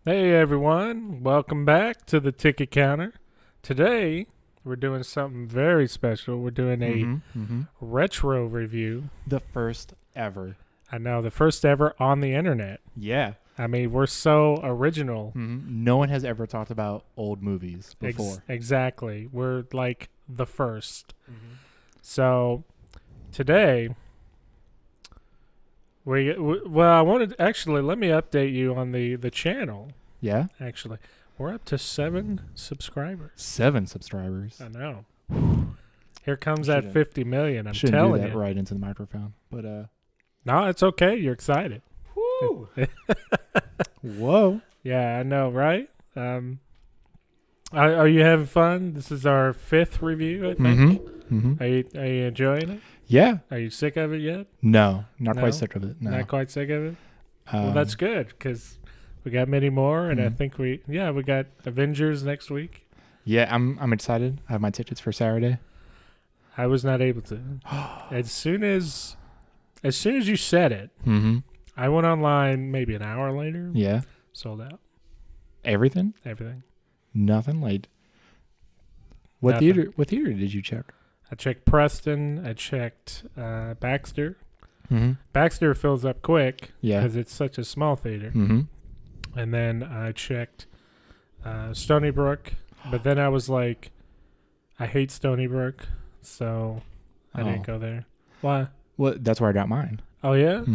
Hey everyone, welcome back to the Ticket Counter. Today we're doing something very special. We're doing a retro review. The first ever. I know, the first ever on the internet. Yeah. I mean, we're so original. No one has ever talked about old movies before. Exactly. We're like the first. So today I wanted actually let me update you on the channel. Yeah? Actually, we're up to 7 subscribers. 7 subscribers. I know. Here comes that Shouldn't- 50 million. I'm Shouldn't telling do that you. right into the microphone. But No, it's okay. You're excited. woo. Whoa. Yeah, I know, right? Are you having fun? This is our 5th review, I think. Are you enjoying it? Yeah. Are you sick of it yet? No, not No? quite sick of it. No. Not quite sick of it? Well, that's good because we got many more, and I think we got Avengers next week. Yeah, I'm excited. I have my tickets for Saturday. I was not able to. As soon as you said it, I went online maybe an hour later. Yeah. Sold out. Everything? Everything. Nothing late. What Nothing. theater did you check? I checked Preston. I checked Baxter. Baxter fills up quick Yeah. because it's such a small theater. And then I checked Stony Brook. But then I was like, I hate Stony Brook, so I didn't go there. Why? Well, that's where I got mine. Oh, yeah?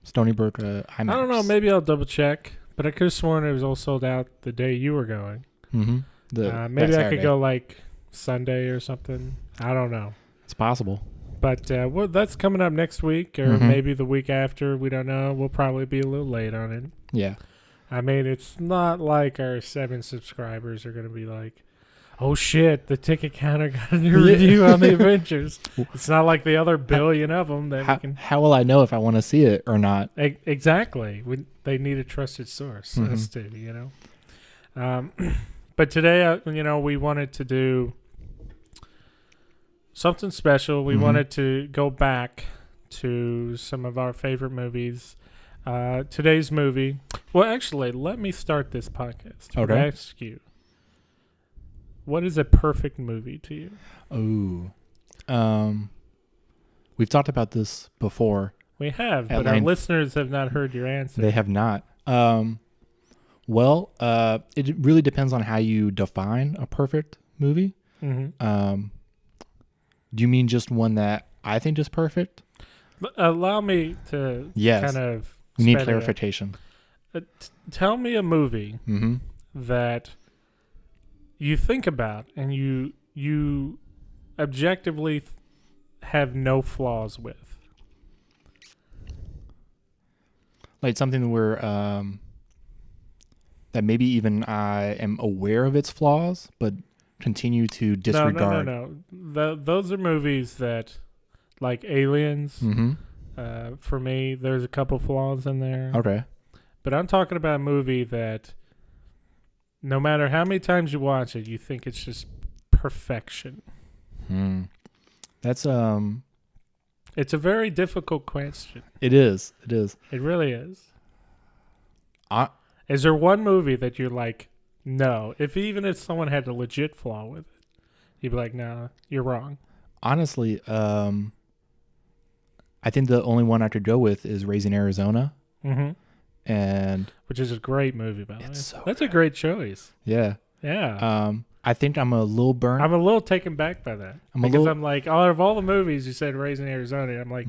Stony Brook IMAX. I don't know. Maybe I'll double check. But I could have sworn it was all sold out the day you were going. Maybe I could go like Sunday or something. I don't know. It's possible. But that's coming up next week or maybe the week after. We don't know. We'll probably be a little late on it. Yeah. I mean, it's not like our 7 subscribers are going to be like, oh, shit, the Ticket Counter got a new review on the Avengers. It's not like the other billion of them that we can. How will I know if I want to see it or not? Exactly. They need a trusted source. Us too, you know. But today, we wanted to do something special. We wanted to go back to some of our favorite movies. Today's movie. Well, actually, let me start this podcast. Okay. I ask you, what is a perfect movie to you? We've talked about this before. We have, At but our length. listeners have not heard your answer. They have not. It really depends on how you define a perfect movie. Do you mean just one that I think is perfect? Allow me to kind of. We need sped it up. clarification. Tell me a movie that you think about and you objectively have no flaws with. Like something where that maybe even I am aware of its flaws, but continue to disregard. No. Those are movies that, like Aliens. For me, there's a couple flaws in there. Okay. But I'm talking about a movie that no matter how many times you watch it, you think it's just perfection. That's It's a very difficult question. It is. It really is. I Is there one movie that you're like, no? Even if someone had a legit flaw with it, you'd be like, no, you're wrong. honestly, I think the only one I could go with is Raising Arizona. And Which is a great movie, by the way. That's good. a great choice. Yeah. Yeah. I think I'm a little burnt. I'm a little taken back by that. I'm like, out of all the movies you said Raising Arizona, I'm like,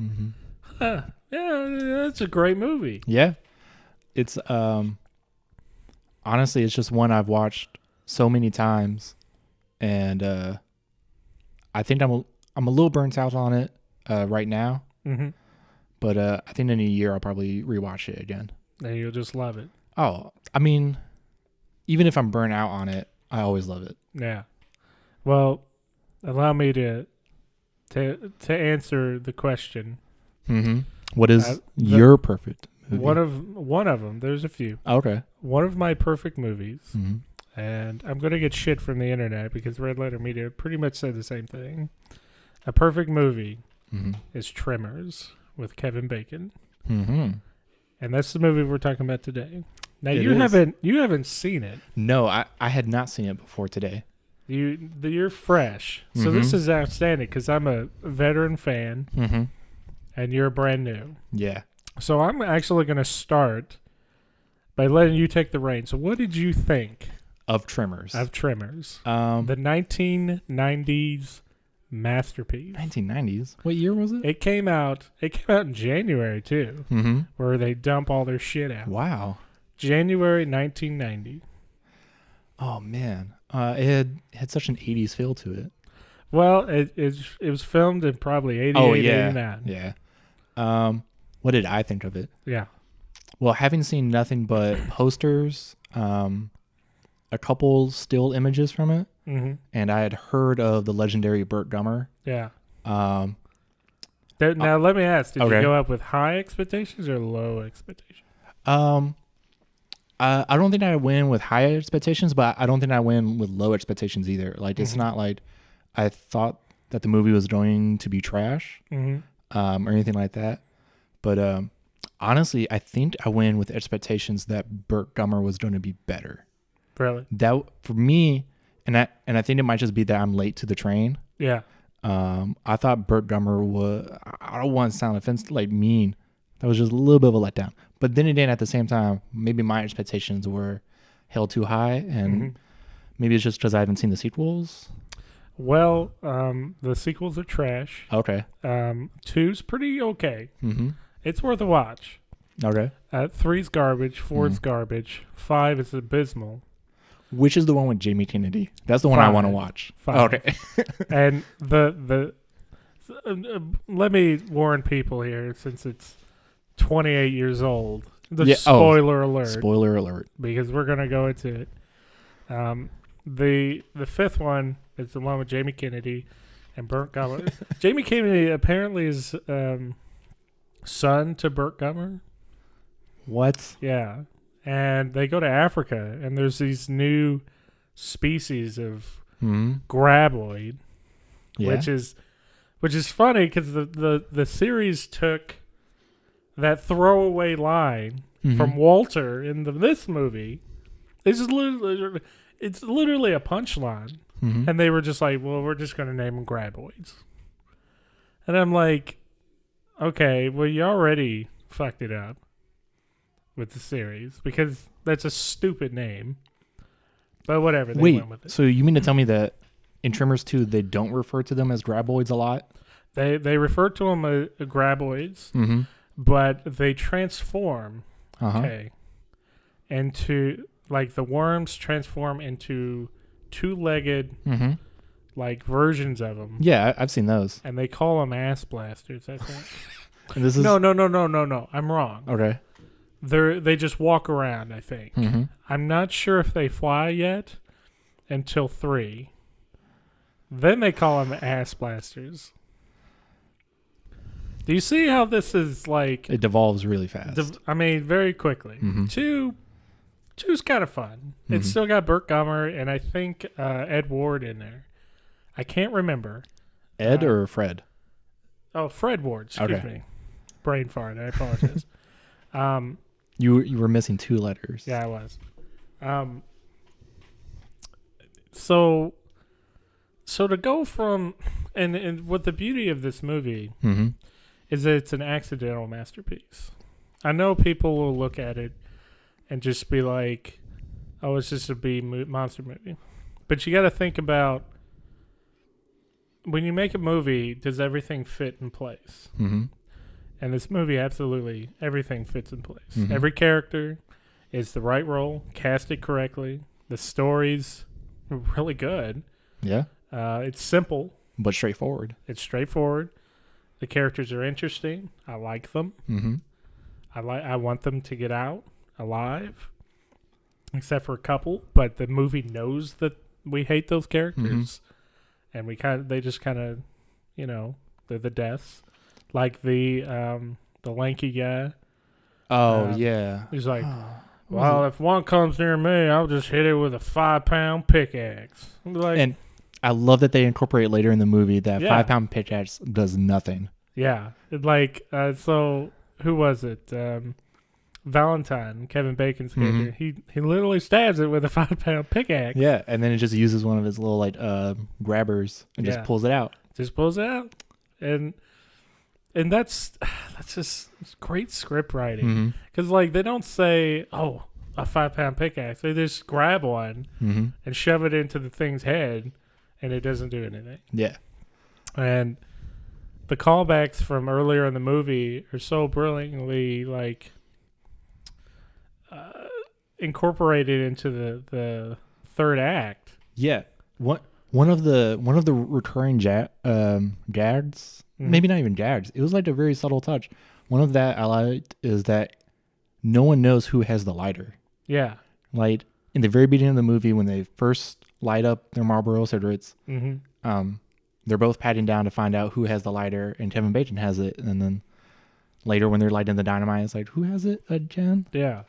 huh, yeah, that's a great movie. Yeah. It's honestly, it's just one I've watched so many times, and I think I'm a little burnt out on it right now. But I think in a year I'll probably rewatch it again. And you'll just love it. Oh, I mean, even if I'm burnt out on it, I always love it. Yeah. Well, allow me to answer the question. What is your perfect movie? One of them. There's a few. Okay. One of my perfect movies, and I'm gonna get shit from the internet because Red Letter Media pretty much said the same thing. A perfect movie is Tremors with Kevin Bacon. And that's the movie we're talking about today. Now It you is. haven't seen it. No, I had not seen it before today. You're fresh, so this is outstanding because I'm a veteran fan Mm-hmm. and you're brand new. Yeah. So I'm actually going to start by letting you take the reins. So what did you think Of Tremors. of Tremors, The the 1990s masterpiece? 1990s. What year was it? It came out in January too, Mm-hmm. where they dump all their shit out. Wow. January 1990. Oh man. It had such an 80s feel to it. Well, it was filmed in probably 88, Oh yeah. 89. Yeah. What did I think of it? Yeah. Well, having seen nothing but posters, a couple still images from it, Mm-hmm. and I had heard of the legendary Burt Gummer. Yeah. Um, Now let me ask: did okay. you go up with high expectations or low expectations? I don't think I win with high expectations, but I don't think I win with low expectations either. Like it's not like I thought that the movie was going to be trash, or anything like that. But honestly, I think I win with expectations that Burt Gummer was going to be better. Really? That for me, and I think it might just be that I'm late to the train. Yeah. I thought Burt Gummer was, I don't want to sound offensive, like mean. That was just a little bit of a letdown. But then again, at the same time, maybe my expectations were held too high, and maybe it's just because I haven't seen the sequels. Well, the sequels are trash. Okay. 2's pretty okay. Mm-hmm. It's worth a watch. Okay. 3's garbage. 4's garbage. 5 is abysmal. Which is the one with Jamie Kennedy? That's the one I want to watch. 5. Okay. And let me warn people here, since it's 28 years old. Spoiler alert. Spoiler alert. Because we're gonna go into it. The 5th one is the one with Jamie Kennedy and Burt Gummer. Jamie Kennedy apparently is son to Burt Gummer. What? Yeah, and they go to Africa, and there's these new species of graboid, Yeah. which is funny because the series took that throwaway line from Walter in this movie. It's literally a punchline, and they were just like, "Well, we're just going to name them graboids," and I'm like, "Okay, well, you already fucked it up with the series because that's a stupid name." But whatever, they went with it. So you mean to tell me that in Tremors 2 they don't refer to them as graboids a lot? They refer to them as graboids, but they transform. Okay, into like the worms transform into two-legged like versions of them. Yeah, I've seen those. And they call them ass blasters, I think. And this is No. I'm wrong. Okay. They just walk around, I think. I'm not sure if they fly yet until 3. Then they call them ass blasters. Do you see how this is like? It devolves really fast. Very quickly. 2's kind of fun. It's still got Burt Gummer and I think Ed Ward in there. I can't remember. Ed or Fred? Oh, Fred Ward. Excuse me. Brain fart. I apologize. You were missing 2 letters. Yeah, I was. So to go from and what the beauty of this movie is that it's an accidental masterpiece. I know people will look at it and just be like, "Oh, it's just a monster movie," but you got to think about when you make a movie, does everything fit in place? And this movie, absolutely, everything fits in place. Every character is the right role, cast it correctly. The story's really good. Yeah. It's simple. But straightforward. It's straightforward. The characters are interesting. I like them. I want them to get out alive, except for a couple. But the movie knows that we hate those characters, and they just kind of, they're the deaths. Like the lanky guy. Oh yeah. He's like, well, if one comes near me, I'll just hit it with a 5-pound pickaxe. Like, and I love that they incorporate later in the movie that 5-pound pickaxe does nothing. Yeah. So who was it? Valentine, Kevin Bacon's character, he literally stabs it with a 5-pound pickaxe. Yeah, and then it just uses one of his little like grabbers and just pulls it out. Just pulls it out, and that's just great script writing. Because like they don't say, "Oh, a 5-pound pickaxe." They just grab one and shove it into the thing's head, and it doesn't do anything. Yeah, and the callbacks from earlier in the movie are so brilliantly like incorporated into the third act. Yeah. One of the recurring gags, maybe not even gags. It was like a very subtle touch. One of that I liked is that no one knows who has the lighter. Yeah. Like in the very beginning of the movie, when they first light up their Marlboro cigarettes, they're both patting down to find out who has the lighter, and Kevin Bacon has it. And then later, when they're lighting the dynamite, it's like, who has it again? Yeah.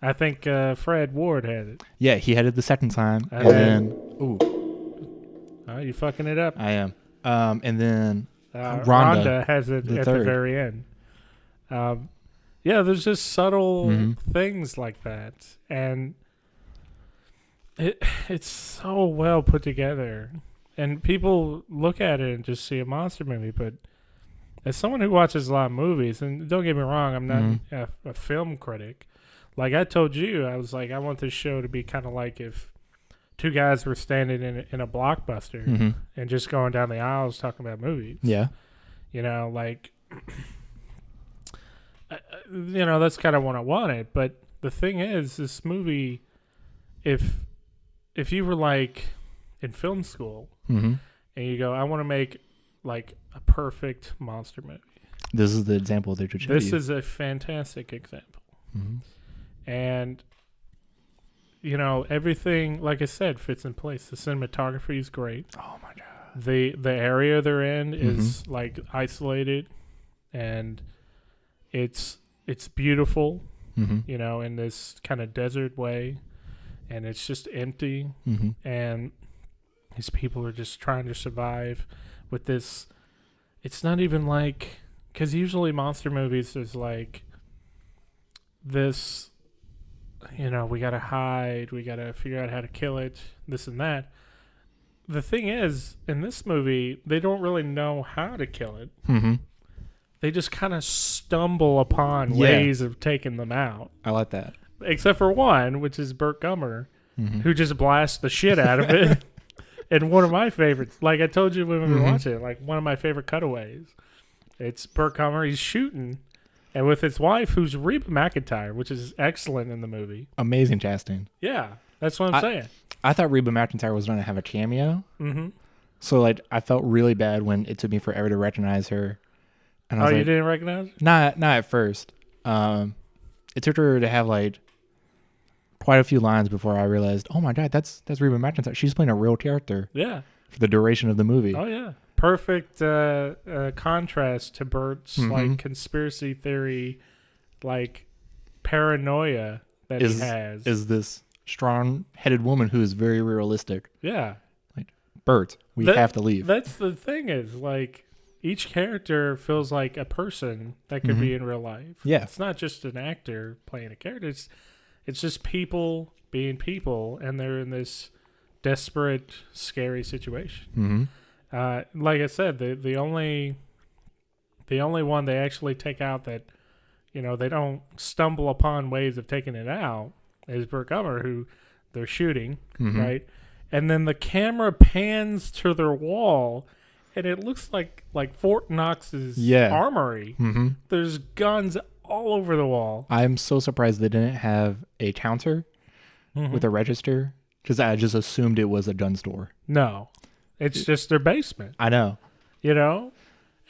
I think Fred Ward had it. Yeah, he had it the second time. And then ooh. Oh, you fucking it up. I am. And then Rhonda has it at the very end. Yeah, there's just subtle things like that. And it's so well put together. And people look at it and just see a monster movie. But as someone who watches a lot of movies, and don't get me wrong, I'm not a film critic. Like I told you, I was like, I want this show to be kind of like if two guys were standing in a Blockbuster and just going down the aisles talking about movies. Yeah. You know, like, that's kind of what I wanted. But the thing is, this movie, if you were like in film school and you go, I want to make like a perfect monster movie. This is the example they should show you. This is a fantastic example. And, everything, like I said, fits in place. The cinematography is great. Oh, my God. The area they're in is, like, isolated. And it's beautiful, in this kind of desert way. And it's just empty. And these people are just trying to survive with this. It's not even like... Because usually monster movies is like... This... we got to hide. We got to figure out how to kill it. This and that. The thing is, in this movie, they don't really know how to kill it. They just kind of stumble upon ways of taking them out. I like that. Except for one, which is Burt Gummer, who just blasts the shit out of it. And one of my favorites, like I told you when we were watching it, like one of my favorite cutaways. It's Burt Gummer. He's shooting. And with his wife, who's Reba McEntire, which is excellent in the movie. Amazing casting. Yeah, that's what I'm saying. I thought Reba McEntire was going to have a cameo. So, like, I felt really bad when it took me forever to recognize her. And I was you didn't recognize her? Not at first. It took her to have, like, quite a few lines before I realized, oh, my God, that's Reba McEntire. She's playing a real character. Yeah. For the duration of the movie. Oh, yeah. Perfect contrast to Bert's like conspiracy theory, like paranoia that he has. Is this strong-headed woman who is very realistic? Yeah, like Bert, we have to leave. That's the thing is like each character feels like a person that could be in real life. Yeah, it's not just an actor playing a character. It's just people being people, and they're in this desperate, scary situation. Like I said, the only one they actually take out that, they don't stumble upon ways of taking it out is Burt Gummer, who they're shooting, right? And then the camera pans to their wall, and it looks like Fort Knox's armory. There's guns all over the wall. I'm so surprised they didn't have a counter with a register, because I just assumed it was a gun store. No. It's just their basement. I know.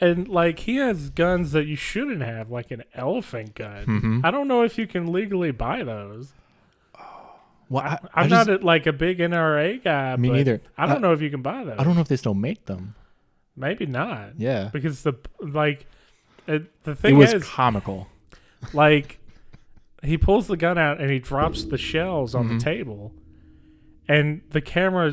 And like he has guns that you shouldn't have, like an elephant gun. I don't know if you can legally buy those. Well, I'm not a big NRA guy. Me neither. I don't know if you can buy those. I don't know if they still make them. Maybe not. Yeah. Because the thing it was is comical. Like he pulls the gun out and he drops the shells on the table. And the camera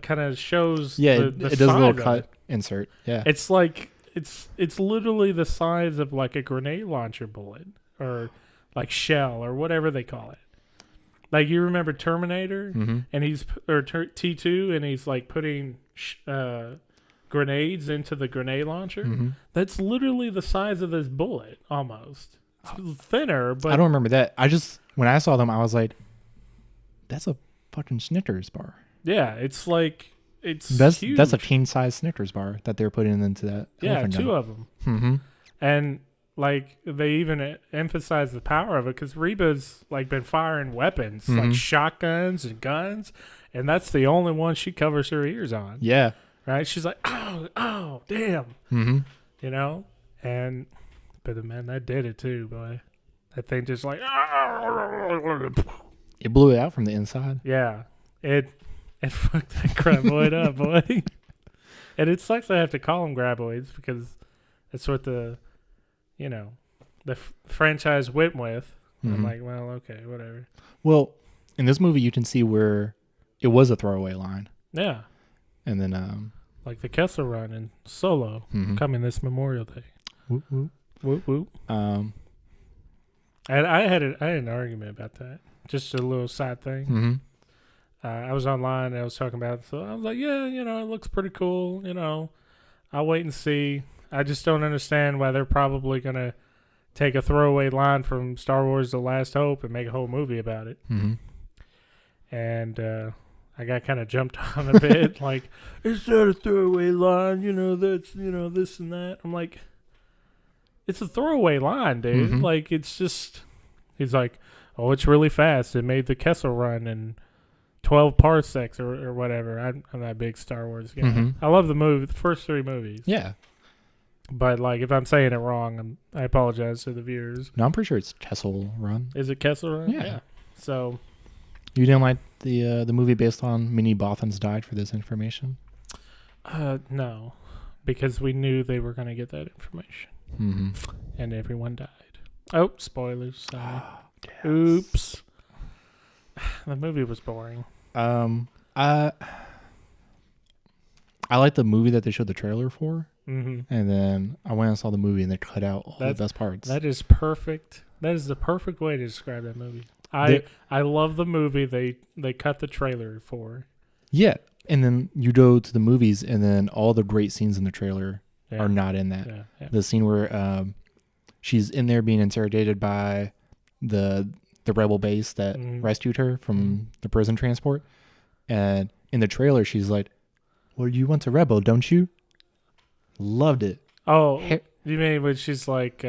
kind of shows the it does a little cut insert. Yeah. It's like it's literally the size of like a grenade launcher bullet or like shell or whatever they call it. Like you remember Terminator, and he's T2, and he's like putting grenades into the grenade launcher. That's literally the size of this bullet, almost. It's thinner, but I don't remember that. When I saw them, I was like, "That's a fucking Snickers bar." yeah, it's like That's huge. a king size Snickers bar that they're putting into that. Yeah, two of them, and like they even emphasize the power of it because Reba's like been firing weapons like shotguns and guns, and that's the only one she covers her ears on. Yeah, right. She's like, oh, damn, you know, but man, that did it too, boy. That thing just like, it blew it out from the inside. yeah, it fucked that graboid up, boy. And it sucks I have to call them graboids because that's what the franchise went with. I'm like, well, okay, whatever. Well, in this movie, you can see where it was a throwaway line. Yeah. And then, like the Kessel Run and Solo coming this Memorial Day. Whoop, whoop. Whoop, whoop. And I had an argument about that. Just a little side thing. I was online and I was talking about it. So I was like, yeah, it looks pretty cool. I'll wait and see. I just don't understand why they're probably going to take a throwaway line from Star Wars The Last Hope and make a whole movie about it. And I got kind of jumped on a bit. Like, is that a throwaway line? That's, this and that. I'm like, it's a throwaway line, dude. Like, it's just, he's like, oh, it's really fast. It made the Kessel Run in 12 parsecs or whatever. I'm not a big Star Wars guy. I love the first three movies. Yeah. But, like, if I'm saying it wrong, I apologize to the viewers. No, I'm pretty sure it's Kessel Run. Is it Kessel Run? Yeah. So. You didn't like the movie based on Mini Bothans died for this information? No. Because we knew they were going to get that information. And everyone died. Oh, spoilers. Sorry. Yes. Oops. The movie was boring. I like the movie that they showed the trailer for. And then I went and saw the movie and they cut out all the best parts. That is perfect. That is the perfect way to describe that movie. I love the movie they cut the trailer for. Yeah. And then you go to the movies and then all the great scenes in the trailer are not in that. Yeah. The scene where she's in there being interrogated by the rebel base that rescued her from the prison transport. And in the trailer, she's like, well, you want to rebel, don't you? Loved it. Oh, you mean when she's like...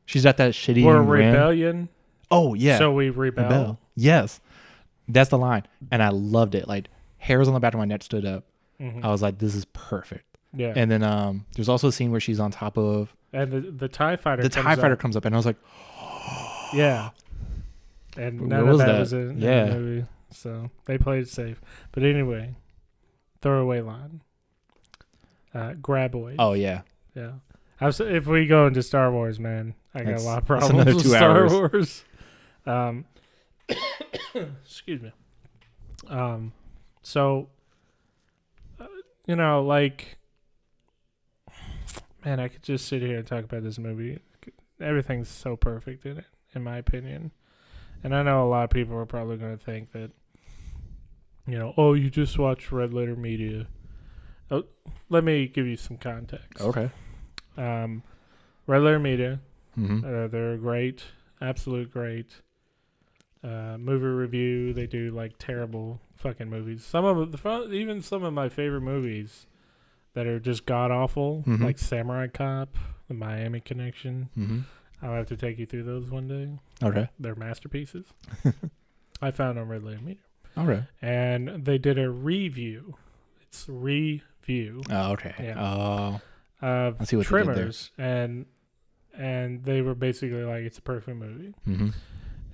she's at that shitty... We're rebellion? Oh, yeah. So we rebel? Yes. That's the line. And I loved it. Like, hairs on the back of my neck stood up. I was like, this is perfect. Yeah. And then there's also a scene where she's on top of... And the TIE Fighter comes up. And I was like... yeah. And none of that was in the movie. So they played it safe. But anyway, throwaway line. Graboid. Oh, yeah. Yeah. If we go into Star Wars, man, I got a lot of problems another with 2 Star hours. Wars. Excuse me. So, like, man, I could just sit here and talk about this movie. Everything's so perfect in it, in my opinion. And I know a lot of people are probably going to think that, oh, you just watched Red Letter Media. Oh, let me give you some context. Okay. Red Letter Media, they're great, absolute great. Movie review, they do like terrible fucking movies. Even some of my favorite movies that are just god awful, like Samurai Cop, The Miami Connection. I'll have to take you through those one day. Okay. They're masterpieces. I found on Red Letter Media. Okay. And they did a review. It's review. Oh, okay. Yeah. I see what Tremors, they did there. And they were basically like, it's a perfect movie.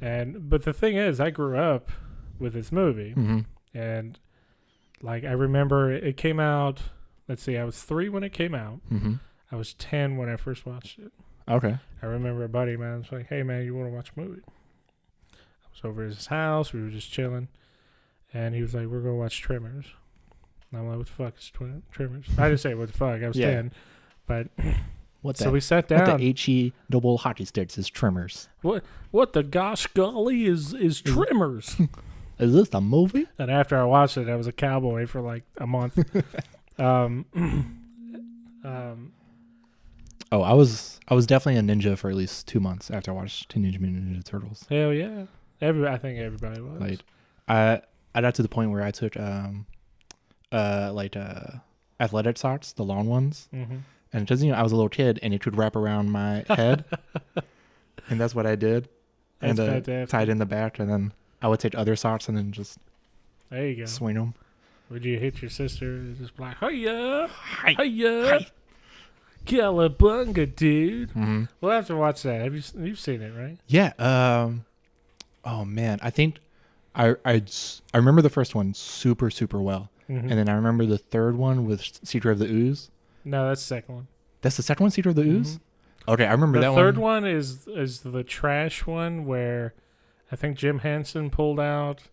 But the thing is, I grew up with this movie, and like I remember it came out. Let's see, I was 3 when it came out. I was 10 when I first watched it. Okay. I remember a buddy of mine was like, "Hey man, you want to watch a movie?" I was over at his house. We were just chilling, and he was like, "We're gonna watch Tremors." And I'm like, "What the fuck is Tremors?" I didn't say what the fuck. I was 10, but What So we sat down. What the HE double hockey sticks is Tremors. What the gosh golly is Tremors? Is this a movie? And after I watched it, I was a cowboy for like a month. Oh, I was definitely a ninja for at least 2 months after I watched Teenage Mutant Ninja Turtles. Hell yeah. I think everybody was. Like, I got to the point where I took athletic socks, the long ones, Mm-hmm. and because I was a little kid and it could wrap around my head, and that's what I did. That's and fantastic. tied in the back, and then I would take other socks and then just There you go. swing them. Would you hit your sister? Just like, hiya, Hi. hiya, Cowabunga, dude. Mm-hmm. We'll have to watch that. You've seen it, right? Yeah. Oh man, I think I remember the first one super well, Mm-hmm. and then I remember the third one with Secret of the Ooze. No, that's the second one. That's the second one, Secret of the Ooze. Mm-hmm. Okay, I remember The that third one. one is the trash one where I think Jim Henson pulled out,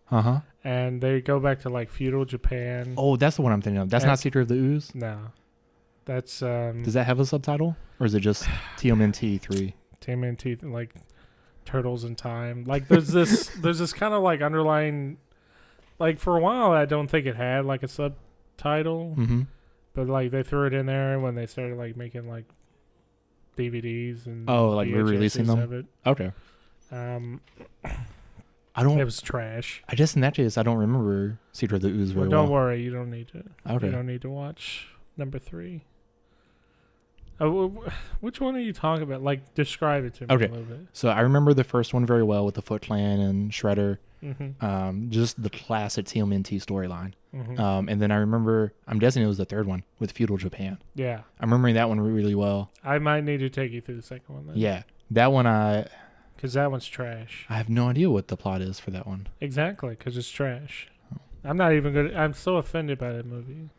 and they go back to like feudal Japan. Oh, that's the one I'm thinking of. That's And- not Secret of the Ooze. No, that's Does that have a subtitle, or is it just TMNT 3? TMNT, like Turtles in Time. Like there's this kind of like underlying, like for a while I don't think it had like a subtitle, Mm-hmm. but like they threw it in there when they started like making like DVDs and Like VHSs re-releasing them. of it. Okay. I It don't. was trash. I guess in that case, I don't remember Secret of the Ooze very Well, don't well. worry, you don't need to. Okay. You don't need to watch number 3. Which one are you talking about? Like, describe it to me Okay. a little bit. So I remember the first one very well with the Foot Clan and Shredder. Mm-hmm. Just the classic TMNT storyline. Mm-hmm. And then I remember, I'm guessing it was the third one with feudal Japan. Yeah. I'm remembering that one really well. I might need to take you through the second one then. Yeah. That one, I Because that one's trash. have no idea what the plot is for that one. Exactly, because it's trash. Oh. I'm not even good. I'm so offended by that movie.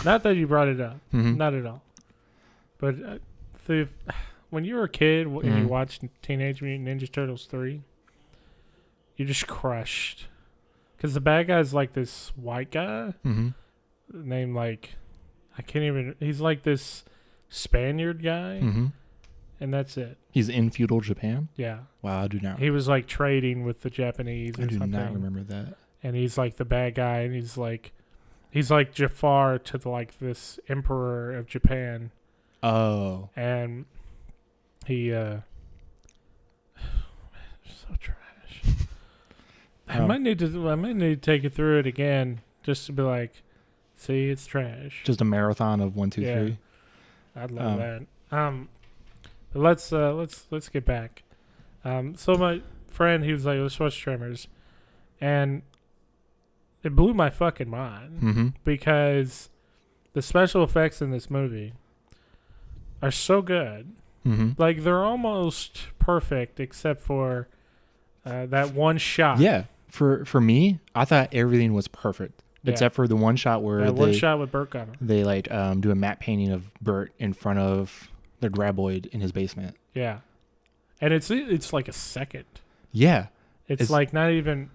Not that you brought it up. Mhm. Not at all. But when you were a kid and you Mhm. watched Teenage Mutant Ninja Turtles 3, you're just crushed. Because the bad guy's like this white guy Mm-hmm. named like, I can't even, he's like this Spaniard guy, Mm-hmm. and that's it. He's in feudal Japan? Yeah. Wow, I do not. He was like trading with the Japanese I or do something. not remember that. And he's like the bad guy, and he's like Jafar to the, like this emperor of Japan, Oh. and he so trash. I might need to take you through it again just to be like, see, it's trash. Just a marathon of 1, 2, Yeah. 3. I'd love that. But let's get back. So my friend, he was like, let's watch Tremors, and it blew my fucking mind. Mm-hmm. Because the special effects in this movie are so good. Mm-hmm. Like, they're almost perfect except for that one shot. Yeah. For me, I thought everything was perfect. Yeah. Except for the one shot where That one shot with Burt Gunner. they like do a matte painting of Bert in front of the graboid in his basement. Yeah. And it's like a second. Yeah. It's like not even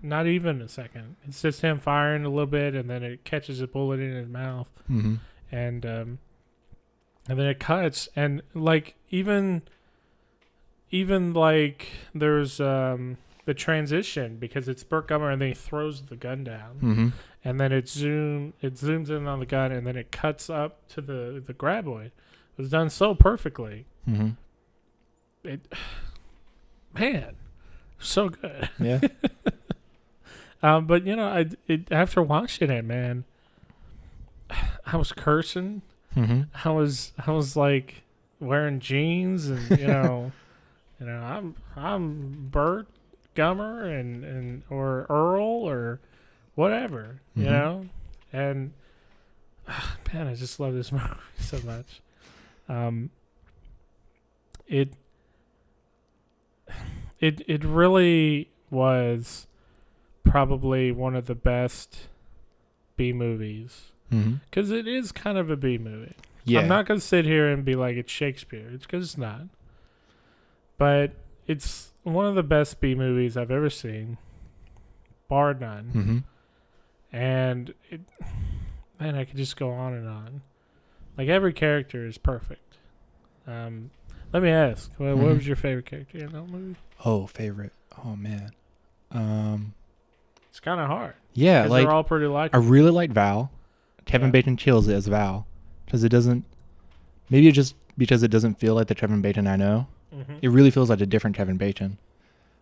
a second. It's just him firing a little bit, and then it catches a bullet in his mouth. Mm-hmm. And then it cuts, and like even like there's the transition, because it's Burt Gummer, and then he throws the gun down, Mm-hmm. and then it zooms in on the gun, and then it cuts up to the graboid. It was done so perfectly. Mm-hmm. Man, so good. Yeah. But after watching it, man, I was cursing. Mm-hmm. I was like wearing jeans, and I'm Bert Gummer and or Earl or whatever, Mhm. and man, I just love this movie so much. It really was probably one of the best B movies. Mm-hmm. Because it is kind of a B movie. Yeah. I'm not going to sit here and be like it's Shakespeare. It's because it's not. But it's one of the best B movies I've ever seen, bar none. Mm-hmm. And man, I could just go on and on. Like, every character is perfect. Let me ask, what was your favorite character in that movie? Oh, favorite. Oh man. It's kind of hard. Yeah, like they're all pretty I likable. really like Val. Kevin Bacon kills it as Val because it doesn't. Maybe it's just because it doesn't feel like the Kevin Bacon I know. Mm-hmm. It really feels like a different Kevin Bacon.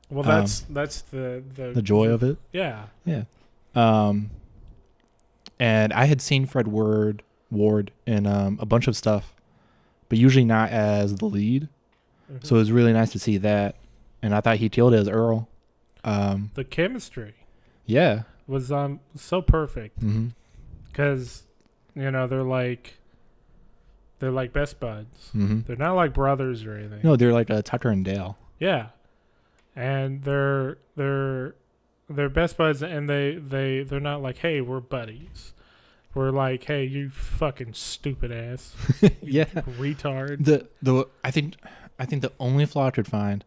Well, that's the joy of it. Yeah. Yeah. And I had seen Fred Ward in a bunch of stuff, but usually not as the lead. Mm-hmm. So it was really nice to see that, and I thought he killed it as Earl. The chemistry. Yeah. Was so perfect Mm-hmm. because they're like best buds. Mm-hmm. They're not like brothers or anything. No, they're like Tucker and Dale. Yeah, and they're best buds, and they're not like, hey, we're buddies. We're like, hey, you fucking stupid ass. Yeah, retard. I think the only flaw I could find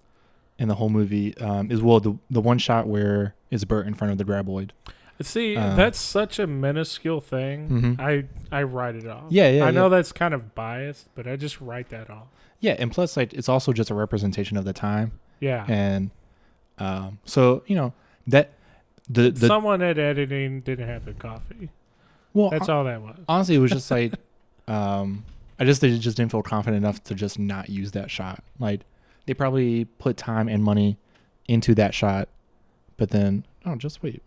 in the whole movie is the one shot where it's Bert in front of the graboid. See, that's such a minuscule thing. Mm-hmm. I write it off. Yeah. I know that's kind of biased, but I just write that off. Yeah, and plus, like, it's also just a representation of the time. Yeah. And so that the someone at editing didn't have their coffee. Well, that's all that was. Honestly, it was just like they just didn't feel confident enough to just not use that shot. Like, they probably put time and money into that shot, but then just wait.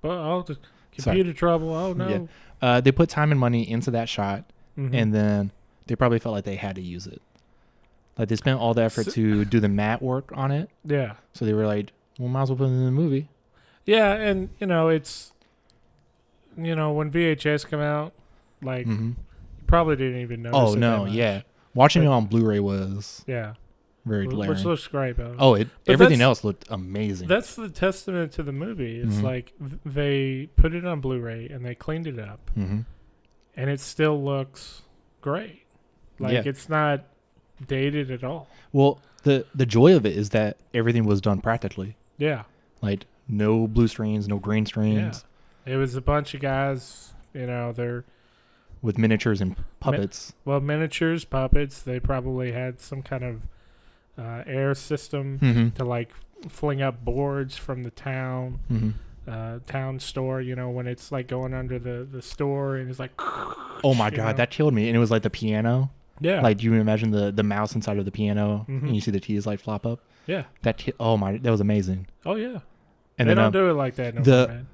The computer trouble. Oh no. Yeah. They put time and money into that shot, mm-hmm. and then they probably felt like they had to use it. Like, they spent all the effort to do the matte work on it. Yeah. So they were like, well, might as well put it in the movie. Yeah, and it's when VHS come out, like you probably didn't even notice. Oh no, yeah. Watching it on Blu-ray was very glaring. Which looks great, though. Oh, everything else looked amazing. That's the testament to the movie. It's like they put it on Blu-ray and they cleaned it up, and it still looks great. Like, it's not dated at all. Well, the joy of it is that everything was done practically. Yeah. Like, no blue screens, no green screens. Yeah. It was a bunch of guys, they're with miniatures and puppets. Miniatures, puppets. They probably had some kind of air system to like fling up boards from the town store, when it's like going under the store and it's like, oh my god, that killed me. And it was like the piano. Yeah. Like, you imagine the mouse inside of the piano and you see the keys like flop up. Yeah. That was amazing. Oh yeah. And they then don't do it like that no more, man.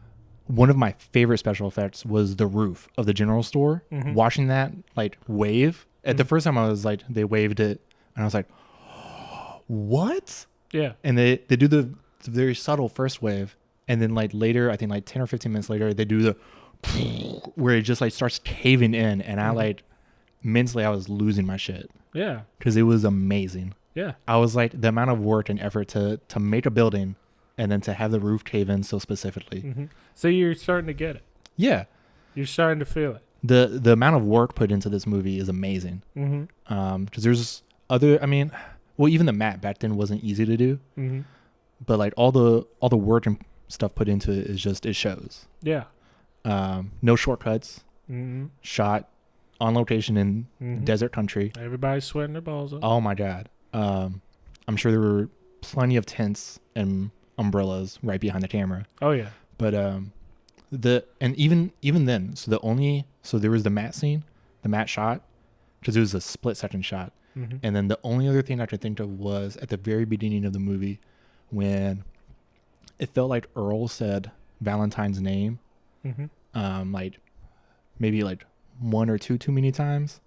One of my favorite special effects was the roof of the general store. Watching that like wave. At the first time I was like, they waved it and I was like, what? Yeah. And they do the very subtle first wave, and then like later, I think like 10 or 15 minutes later, they do the where it just like starts caving in, and I like mentally I was losing my shit. Yeah. Because it was amazing. Yeah. I was like, the amount of work and effort to make a building and then to have the roof cave in so specifically. So you're starting to get it. Yeah. You're starting to feel it. The amount of work put into this movie is amazing. Because there's other, well, even the matte back then wasn't easy to do. But like all the work and stuff put into it is just, it shows. Yeah. No shortcuts. Shot on location in desert country. Everybody's sweating their balls off. Oh my god. I'm sure there were plenty of tents and umbrellas right behind the camera. Oh yeah. But even then, so there was the matte scene, the matte shot, because it was a split second shot. And then the only other thing I could think of was at the very beginning of the movie when it felt like Earl said Valentine's name, like maybe like one or two too many times.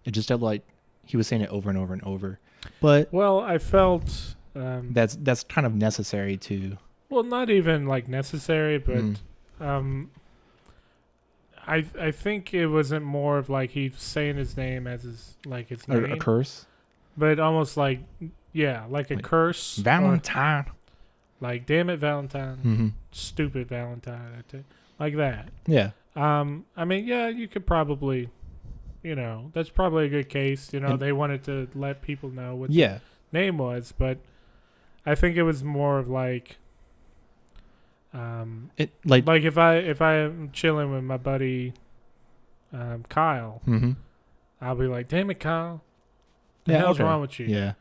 It just felt like he was saying it over and over and over. But well, I felt that's kind of necessary to. Well, not even like necessary, but I think it wasn't more of like he's saying his name as his name. A curse? But almost like like a curse. Valentine. Like, damn it, Valentine. Stupid Valentine. Like that. Yeah. You could probably, that's probably a good case. They wanted to let people know what the name was, but I think it was more of like if I am chilling with my buddy Kyle, I'll be like, damn it, Kyle, The hell's wrong with you? Yeah.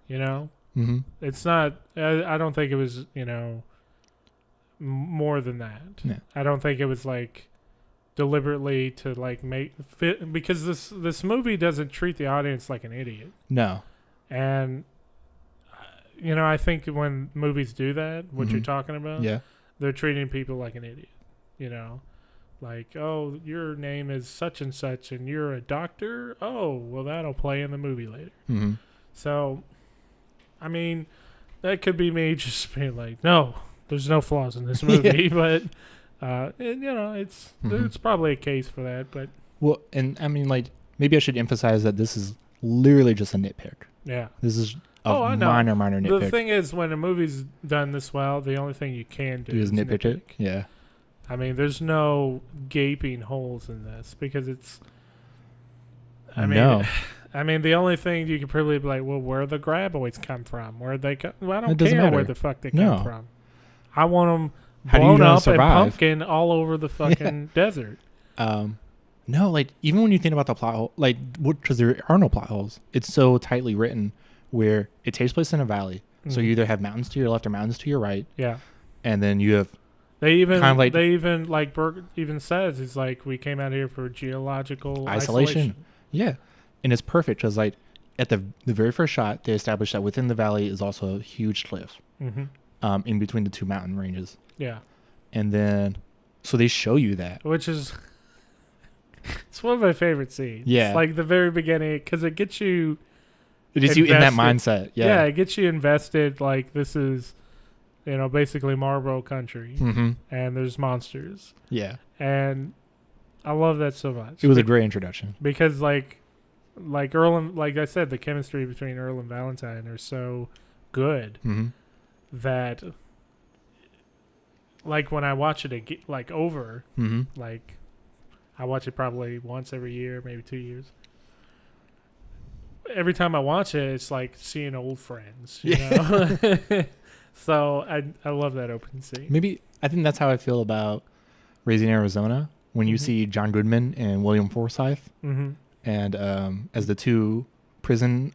You know? Mm-hmm. It's not, I don't think it was, more than that. Yeah. I don't think it was like deliberately to like make fit, because this movie doesn't treat the audience like an idiot. No. And, I think when movies do that, what you're talking about, Yeah. they're treating people like an idiot. Like, oh, your name is such and such and you're a doctor? Oh, well, that'll play in the movie later. Mm-hmm. So, I mean, that could be me just being like, no, there's no flaws in this movie. But, there's probably a case for that. But well, and I mean, like, maybe I should emphasize that this is literally just a nitpick. Yeah. This is I know. minor nitpick. The thing is, when a movie's done this well, the only thing you can do is nitpick it. Yeah. I mean, there's no gaping holes in this because it's. I mean, the only thing you could probably be like, well, where the graboids come from? Where they come? Well, I don't care where the fuck they come from. I want them blown up and pumpkin all over the fucking desert. No, like, even when you think about the plot hole, like, because there are no plot holes, it's so tightly written where it takes place in a valley. Mm-hmm. So you either have mountains to your left or mountains to your right. Yeah. And then you have. Burke even says, it's like, we came out here for geological isolation. Yeah. And it's perfect because, like, at the very first shot, they established that within the valley is also a huge cliff in between the two mountain ranges. Yeah. And then, so they show you that. Which is, it's one of my favorite scenes. Yeah. It's like the very beginning, because it gets you. It gets you in that mindset. Yeah. Yeah, it gets you invested. Like, this is, basically Marlboro country. Mm-hmm. And there's monsters. Yeah. And I love that so much. It was a great introduction. Because, like Earl and, like I said, the chemistry between Earl and Valentine are so good that, like, when I watch it over, like, I watch it probably once every year, maybe 2 years. Every time I watch it, it's like seeing old friends, you know? So I love that opening scene. Maybe, I think that's how I feel about Raising Arizona, when you see John Goodman and William Forsythe, and as the two prison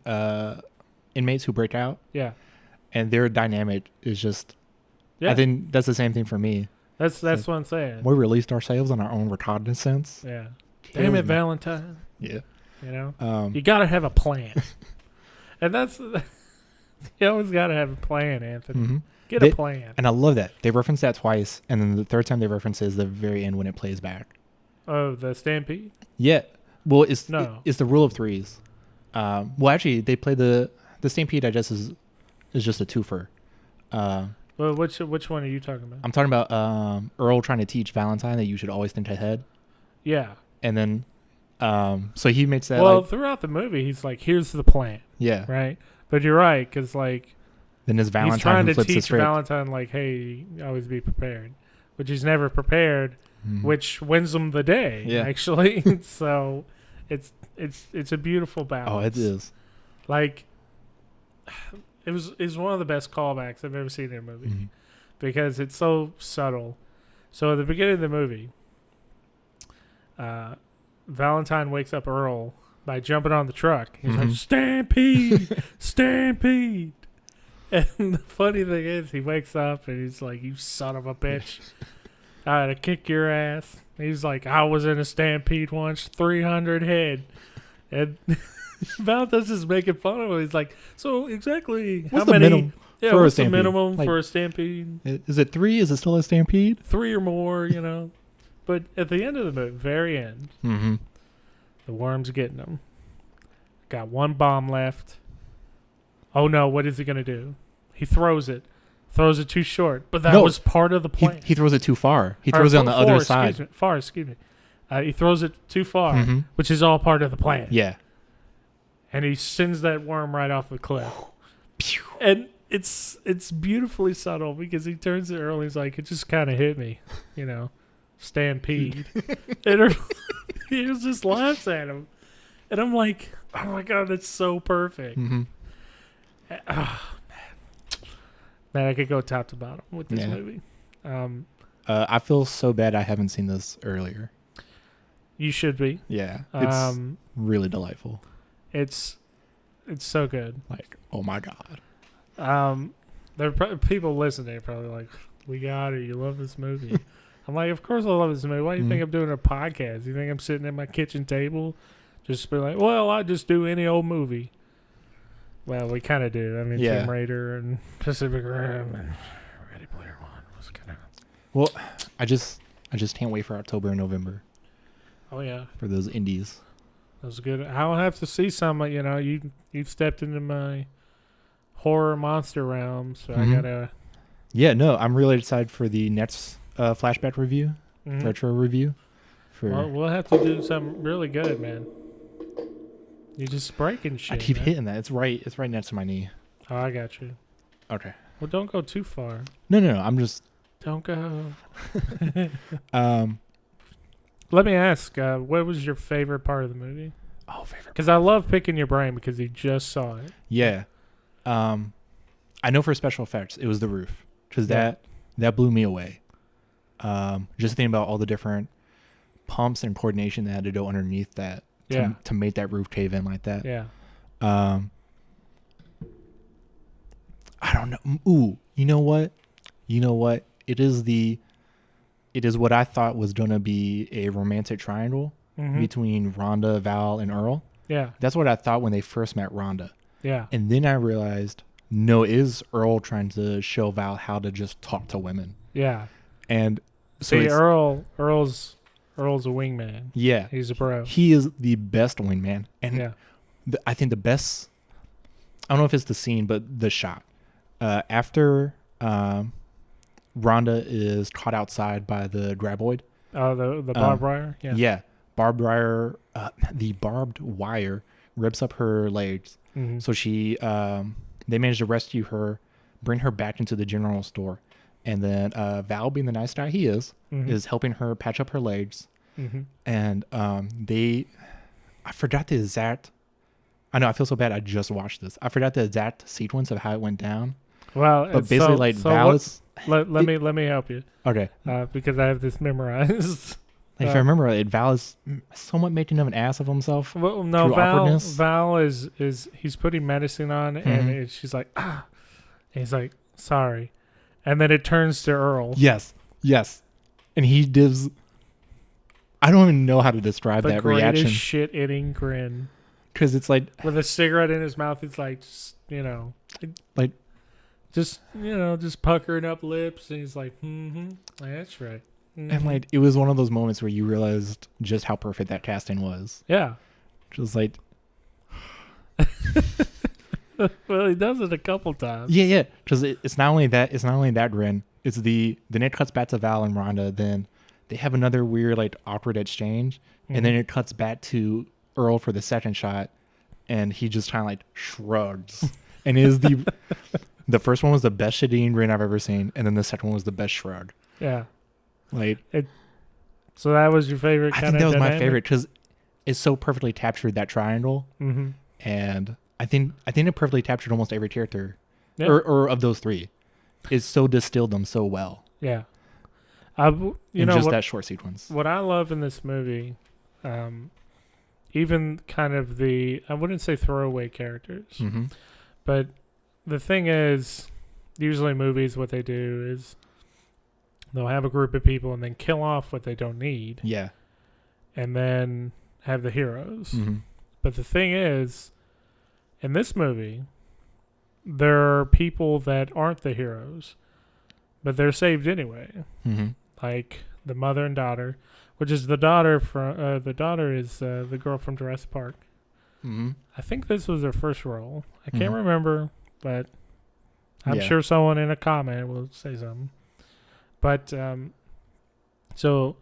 inmates who break out. Yeah. And their dynamic is just, I think that's the same thing for me. That's what I'm saying. We released ourselves on our own recognizance. Yeah. Damn it, Valentine. Yeah. You got to have a plan. And that's, you always got to have a plan, Anthony. Get a plan. And I love that. They reference that twice, and then the third time they reference it is the very end when it plays back. Oh, the Stampede? Yeah. Well, it's the rule of threes. Well, actually, they play the Stampede, I guess, is just a twofer. Well, which one are you talking about? I'm talking about Earl trying to teach Valentine that you should always think ahead. Yeah. And then, so he makes that. Well, throughout the movie, he's like, "Here's the plan." Yeah. Right. But you're right, because like, then his Valentine he's trying to teach Valentine like, "Hey, always be prepared," which he's never prepared, which wins him the day. Yeah. Actually, so it's a beautiful balance. Oh, it is. Like, it's one of the best callbacks I've ever seen in a movie because it's so subtle. So at the beginning of the movie, Valentine wakes up Earl by jumping on the truck. He's like, "Stampede, stampede." And the funny thing is, he wakes up and he's like, "You son of a bitch. I had to kick your ass." He's like, "I was in a stampede once, 300 head." And Valentine's just making fun of him. He's like, "So exactly what's the minimum what's the minimum for a stampede? Is it 3? Is it still a stampede? 3 or more, you know?" But at the end of the very end, the worm's getting him. Got one bomb left. Oh no, what is he going to do? He throws it. Throws it too short. But that was part of the plan. He throws it too far. He throws it on the other side. Excuse me. He throws it too far, which is all part of the plan. Yeah. And he sends that worm right off the cliff. And it's beautifully subtle because he turns to Earl and he's like, "It just kind of hit me, you know, stampede." And he just laughs at him. And I'm like, oh my God, that's so perfect. Oh, man, I could go top to bottom with this movie. I feel so bad I haven't seen this earlier. You should be. Yeah. It's really delightful. It's It's so good. Like, oh my god. There are people listening are probably like, "We got it. You love this movie." I'm like, "Of course I love this movie. Why do you think I'm doing a podcast? You think I'm sitting at my kitchen table, just be like, well, I just do any old movie." Well, we kind of do. I mean, Tomb Raider and Pacific Rim and Ready Player One was kind of. Well, I just can't wait for October and November. Oh yeah, for those indies. That was good. I'll have to see some. You know, you've stepped into my horror monster realm, so I gotta. Yeah, no, I'm really excited for the next flashback review, retro review. Well, we'll have to do something really good, man. You're just breaking shit. I keep man. hitting that. It's right next to my knee. Oh, I got you. Okay. Well, don't go too far. No. I'm just. Don't go. Let me ask, what was your favorite part of the movie? Oh, favorite. Because I love picking your brain because you just saw it. Yeah. I know for special effects, it was the roof. Because that blew me away. Just thinking about all the different pumps and coordination that had to go underneath that to make that roof cave in like that. Yeah. I don't know. Ooh, you know what? It is what I thought was going to be a romantic triangle between Rhonda, Val, and Earl. Yeah. That's what I thought when they first met Rhonda. Yeah. And then I realized, no, it is Earl trying to show Val how to just talk to women. Yeah. And so see, Earl's a wingman. Yeah. He's a bro. He is the best wingman. And I think the best, I don't know if it's the scene, but the shot. After Rhonda is caught outside by the graboid. Oh, the barbed wire? Yeah. Yeah. Barbed wire, the barbed wire rips up her legs. Mm-hmm. So they manage to rescue her, bring her back into the general store. And then Val, being the nice guy he is helping her patch up her legs. Mm-hmm. And I forgot the exact, I know, I feel so bad. I just watched this. I forgot the exact sequence of how it went down. Well, but basically, Val is. Let me help you. Okay. Because I have this memorized. If I remember right, Val is somewhat making an ass of himself. Well, no, Val is he's putting medicine on, and she's like, and he's like, sorry, and then it turns to Earl. Yes, and he gives. I don't even know how to describe that reaction. The greatest shit-eating grin. Because it's like with a cigarette in his mouth, it's like, just puckering up lips, and he's like, that's right. And like it was one of those moments where you realized just how perfect that casting was. Yeah. Just like well, he does it a couple times. Yeah. Because it's not only that grin. It's then it cuts back to Val and Rhonda. Then they have another weird, like, awkward exchange, and then it cuts back to Earl for the second shot, and he just kind of like shrugs. And it is the first one was the best shit-eating grin I've ever seen, and then the second one was the best shrug. Yeah. Like, so that was your favorite kind of I think that was dynamic? my favorite because it so perfectly captured that triangle, and I think it perfectly captured almost every character, or of those three. It so distilled them so well. Yeah, that short sequence. What I love in this movie, even kind of I wouldn't say throwaway characters, but the thing is, usually movies, what they do is they'll have a group of people and then kill off what they don't need. Yeah. And then have the heroes. But the thing is, in this movie, there are people that aren't the heroes, but they're saved anyway. Like the mother and daughter, which is the daughter from the daughter is the girl from Jurassic Park. I think this was her first role. I can't remember, but I'm sure someone in a comment will say something. But so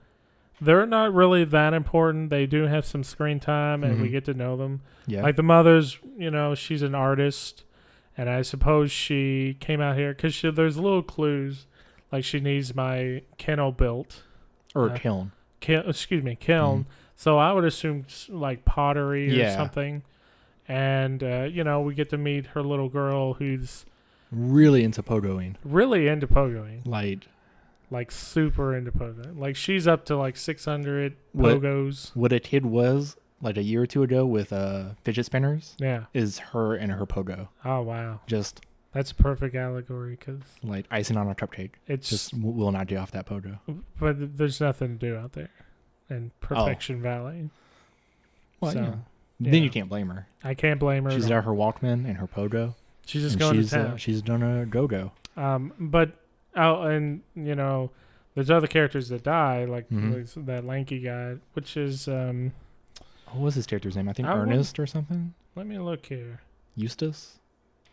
they're not really that important. They do have some screen time, and we get to know them. Yeah. Like the mother's, she's an artist, and I suppose she came out here because there's little clues, like she needs my kennel built. Or kiln. Kiln. So I would assume like pottery or something. And, we get to meet her little girl who's really into pogoing. Like super into pogo. Like she's up to like 600 pogos. What a kid was like a year or two ago with fidget spinners. Yeah. Is her and her pogo. Oh wow. Just That's a perfect allegory because like icing on a cupcake. it's Just will not get off that pogo. but there's nothing to do out there in Perfection Valley. Well, So, yeah. Then you can't blame her. I can't blame her. She's got her Walkman and her pogo. She's just going to town. She's done a go-go. But and there's other characters that die, like that lanky guy, which is what was his character's name? I think Ernest or something. Let me look here. Eustace.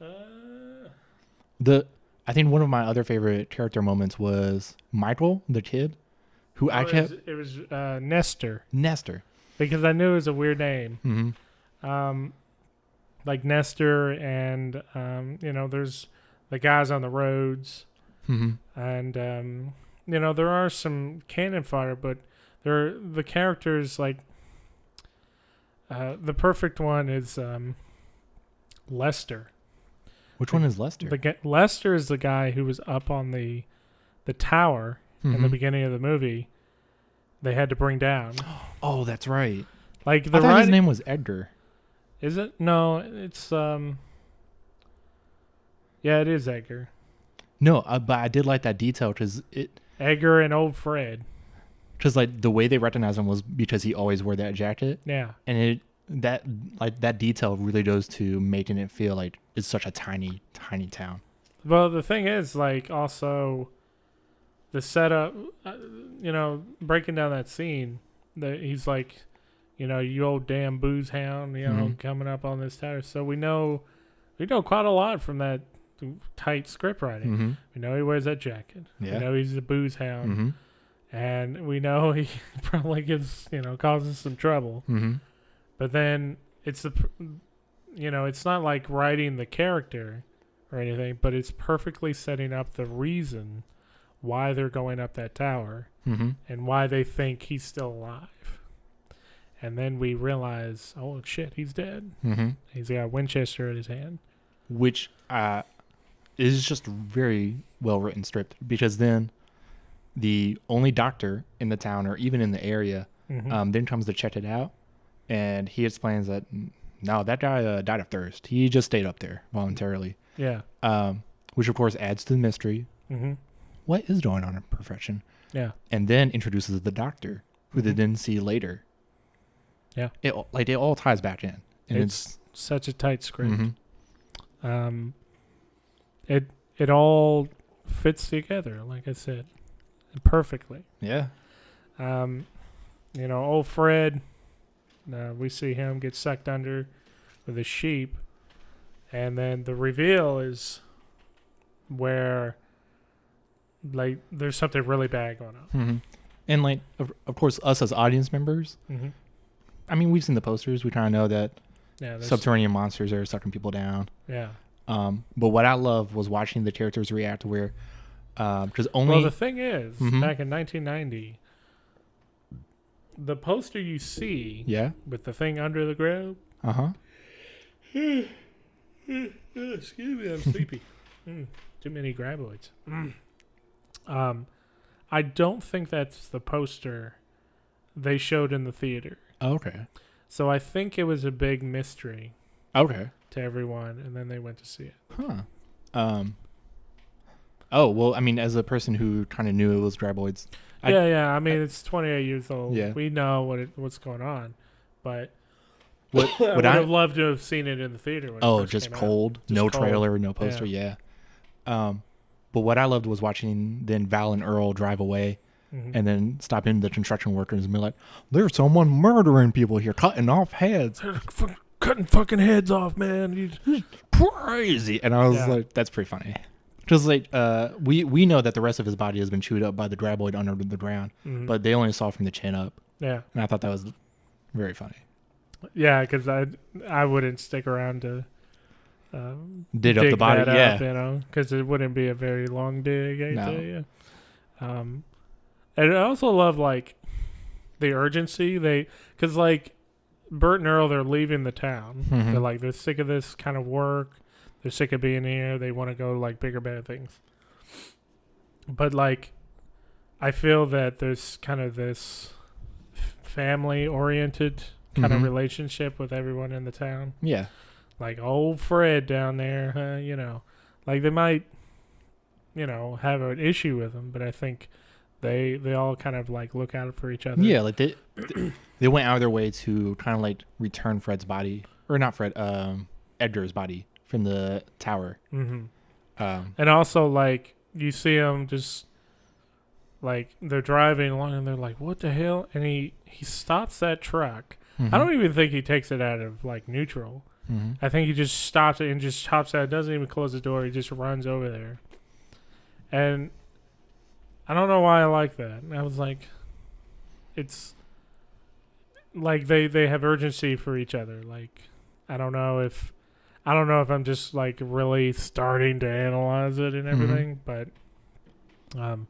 I think one of my other favorite character moments was Michael, the kid, who it was Nestor. Nestor. Because I knew it was a weird name. Mm-hmm. Like Nestor, and there's the guys on the roads, and there are some cannon fodder, but the characters like the perfect one is Lester. Which one is Lester? Lester is the guy who was up on the tower in the beginning of the movie. They had to bring down. Oh, that's right. Like I thought his name was Edgar. Is it? No, it's yeah, it is Edgar. No, but I did like that detail because Edgar and old Fred. Because like the way they recognized him was because he always wore that jacket. Yeah. And that detail really goes to making it feel like it's such a tiny, tiny town. Well, the thing is, like, also the setup, breaking down that scene, that he's like, you old damn booze hound, coming up on this tower. So we know quite a lot from that tight script writing. Mm-hmm. We know he wears that jacket. Yeah. We know he's a booze hound. And we know he probably causes some trouble. Mm-hmm. But then it's it's not like writing the character or anything, but it's perfectly setting up the reason why they're going up that tower and why they think he's still alive. And then we realize, oh shit, he's dead. Mm-hmm. He's got a Winchester in his hand. Which is just very well written script, because then the only doctor in the town or even in the area then comes to check it out, and he explains that no, that guy died of thirst. He just stayed up there voluntarily. Yeah. Which of course adds to the mystery. Mm-hmm. What is going on in Perfection? Yeah. And then introduces the doctor, who they didn't see later. Yeah. It all ties back in. And it's such a tight script. It all fits together, like I said, perfectly. Yeah. Old Fred, we see him get sucked under with a sheep, and then the reveal is where, like, there's something really bad going on. Mm-hmm. And, like, of course, us as audience members, I mean, we've seen the posters. We kind of know that subterranean monsters are sucking people down. Yeah. But what I love was watching the characters react where, because only... Well, the thing is, back in 1990, the poster you see with the thing under the ground... excuse me, I'm sleepy. Too many graboids. I don't think that's the poster they showed in the theater. Okay. So I think it was a big mystery. Okay. To everyone, and then they went to see it. Huh. Oh, well, I mean, as a person who kind of knew it was graboids. I mean, it's 28 years old. Yeah. We know what's going on, but I would have loved to have seen it in the theater. When just cold, no trailer, no poster. Yeah. But what I loved was watching then Val and Earl drive away, and then stop into the construction workers and be like, "There's someone murdering people here, cutting off heads." Cutting fucking heads off, man. He's crazy. And I was like, that's pretty funny. Because, like, we know that the rest of his body has been chewed up by the graboid under the ground, but they only saw from the chin up. Yeah. And I thought that was very funny. Yeah, because I wouldn't stick around to dig up the body, because it wouldn't be a very long dig. No. And I also love, like, the urgency. Because, like, Bert and Earl, they're leaving the town. They're sick of this kind of work. They're sick of being here. They want to go, like, bigger, better things. But, like, I feel that there's kind of this family-oriented kind of relationship with everyone in the town. Yeah. Like old Fred down there, like they might, have an issue with him, but I think they all kind of like look out for each other. Yeah, like they went out of their way to kind of like return Fred's body, or not Fred, Edgar's body from the tower. Mm-hmm. And also, like, you see him just, like, they're driving along and they're like, what the hell? And he stops that truck. I don't even think he takes it out of, like, neutral. I think he just stops it and just hops out. Doesn't even close the door. He just runs over there. And I don't know why I like that. I was like, it's like they have urgency for each other. Like, I don't know if I'm just like really starting to analyze it and everything, but and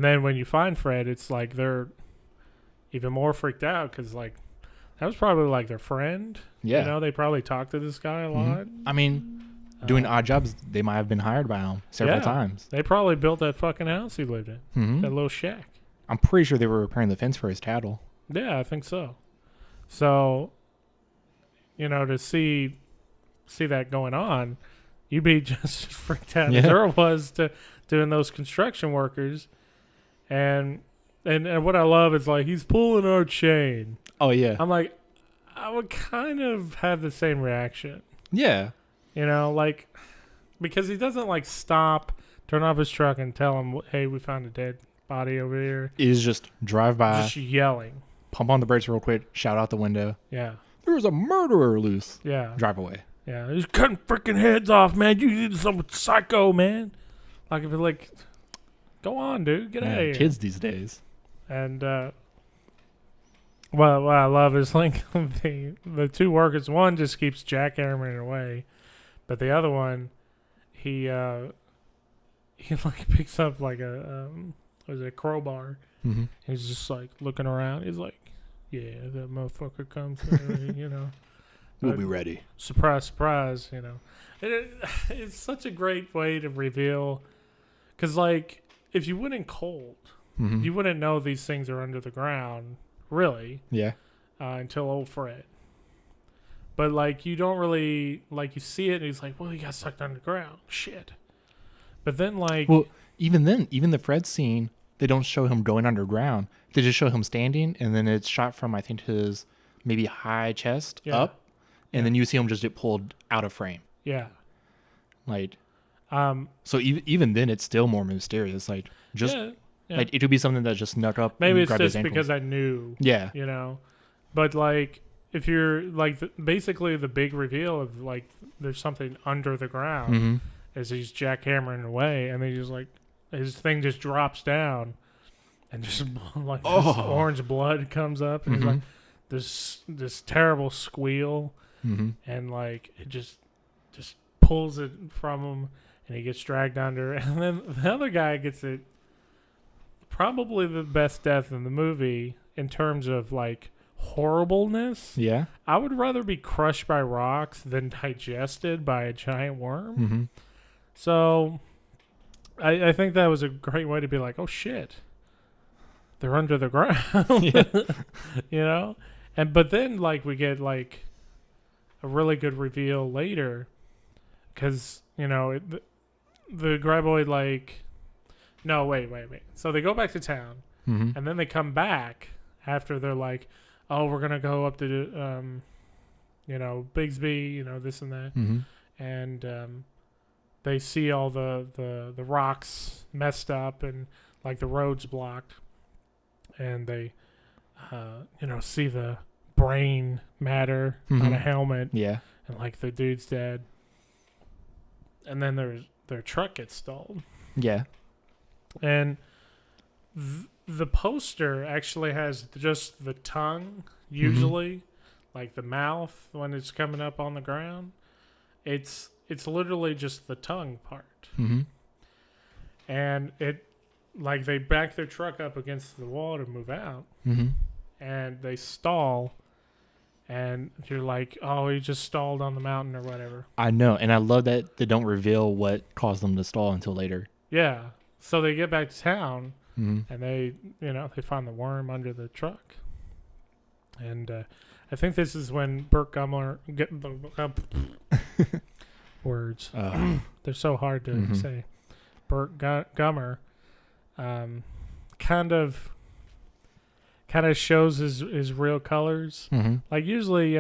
then when you find Fred, it's like they're even more freaked out because like that was probably like their friend. Yeah, they probably talked to this guy a lot. I mean, doing odd jobs, they might have been hired by him several times. They probably built that fucking house he lived in, that little shack. I'm pretty sure they were repairing the fence for his cattle. Yeah, I think so. So, to see that going on, you'd be just as freaked out as Earl was to doing those construction workers. And what I love is like he's pulling our chain. Oh yeah. I'm like, I would kind of have the same reaction. Yeah. Like because he doesn't like stop, turn off his truck and tell him, hey, we found a dead body over here. It is just drive by, just yelling. Pump on the brakes real quick, shout out the window. Yeah. There was a murderer loose. Yeah. Drive away. Yeah. He's cutting freaking heads off, man. You some psycho, man. Like, if you're like, go on, dude. Get out of here. Kids these days. And, what I love is, like, the two workers. One just keeps jackhammering away. But the other one, he like, picks up, like, a crowbar. He's just, like, looking around. He's like, yeah, that motherfucker comes, We'll be ready. Surprise, surprise, It's such a great way to reveal. Because, like, if you went in cold, you wouldn't know these things are under the ground, really. Yeah. Until old Fred. But, like, you don't really, like, you see it and he's like, well, he got sucked underground. Shit. But then, like. Well, even then, even the Fred scene, they don't show him going underground. They just show him standing, and then it's shot from, I think, his maybe high chest up. And then you see him just get pulled out of frame. Yeah. Like, so even then, it's still more mysterious. Like, just like it could be something that just snuck up. Maybe it's just because I knew. Yeah. But like, if you're like, basically the big reveal of like, there's something under the ground as he's jackhammering away, and then he's like, his thing just drops down, and just like this orange blood comes up, and he's like, this terrible squeal. And like it just pulls it from him, and he gets dragged under, and then the other guy gets it. Probably the best death in the movie in terms of like horribleness. Yeah, I would rather be crushed by rocks than digested by a giant worm. So I think that was a great way to be like, oh shit, they're under the ground. But then like we get like a really good reveal later, because the graboid like, no, wait. So they go back to town, and then they come back after they're like, oh, we're gonna go up to Bigsby, this and that, and they see all the rocks messed up and like the roads blocked, and they see the brain matter on a helmet. Yeah. And like the dude's dead. And then their truck gets stalled. Yeah. And the poster actually has just the tongue, usually, like the mouth when it's coming up on the ground. It's literally just the tongue part. And it, like, they back their truck up against the wall to move out. And they stall. And you're like, oh, he just stalled on the mountain or whatever. I know. And I love that they don't reveal what caused them to stall until later. Yeah. So they get back to town, and they find the worm under the truck. And I think this is when Burt Gummer words. They're so hard to say. Burt Gummer kind of shows his real colors. Like usually,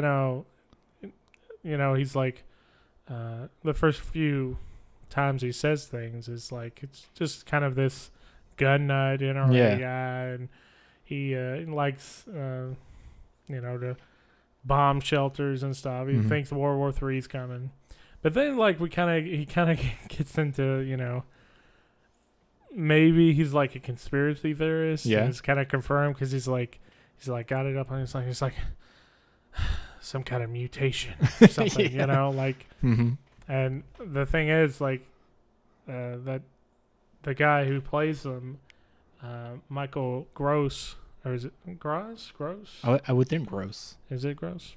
he's like the first few times he says things is like it's just kind of this gun nut NRA guy, and he likes to bomb shelters and stuff. He thinks World War III is coming, but then like he kind of gets into maybe he's like a conspiracy theorist. Yeah, and it's kind of confirmed because he's like got it up on his like he's like some kind of mutation or something, like. And the thing is like that the guy who plays him, Michael Gross, or is it Gross? I would think Gross. Is it Gross?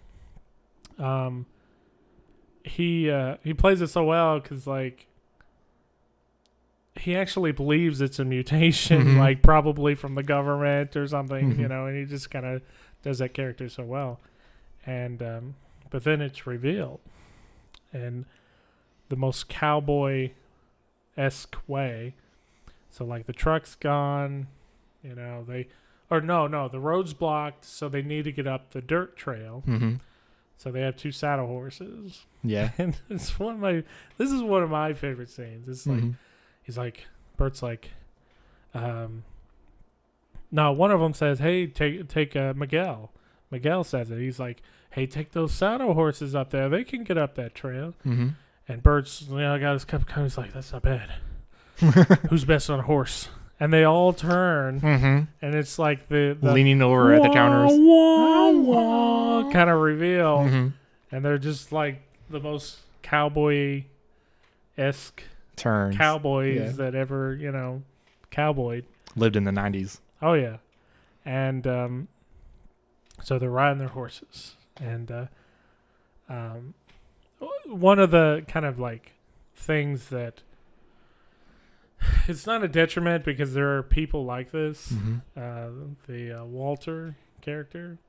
He plays it so well because like he actually believes it's a mutation, like probably from the government or something, and he just kind of does that character so well. And but then it's revealed, and the most cowboy-esque way. So like the truck's gone, the road's blocked, so they need to get up the dirt trail. So they have 2 saddle horses. Yeah. And this is one of my favorite scenes. It's like he's like Bert's like no, one of them says, "Hey, take Miguel." Miguel says it. He's like, "Hey, take those saddle horses up there. They can get up that trail." And Bert's, got his cup of coffee. He's like, "That's not bad. Who's best on a horse?" And they all turn, and it's like the leaning over at the counters, kind of reveal, and they're just like the most cowboy-esque cowboys that ever, cowboyed. Lived in the 90s. Oh yeah, and so they're riding their horses, and one of the kind of like things that it's not a detriment because there are people like this. The Walter character.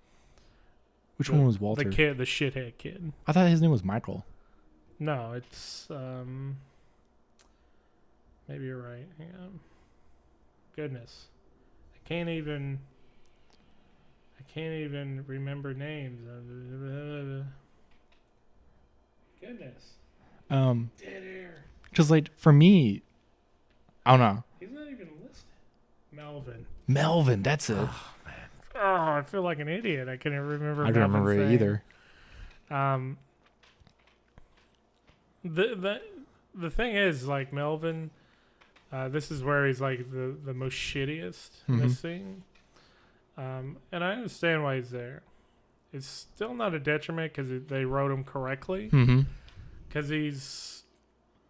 Which one was Walter? The kid, the shithead kid. I thought his name was Michael. No, it's maybe you're right. Hang on. Goodness, I can't even remember names. Goodness. Dead air. Because like for me, I don't know. He's not even listed. Melvin, that's it. Oh man. Oh, I feel like an idiot. I can't remember. I don't remember it either. The thing is, like Melvin, this is where he's like the most shittiest in this scene. And I understand why he's there. It's still not a detriment because they wrote him correctly. Because he's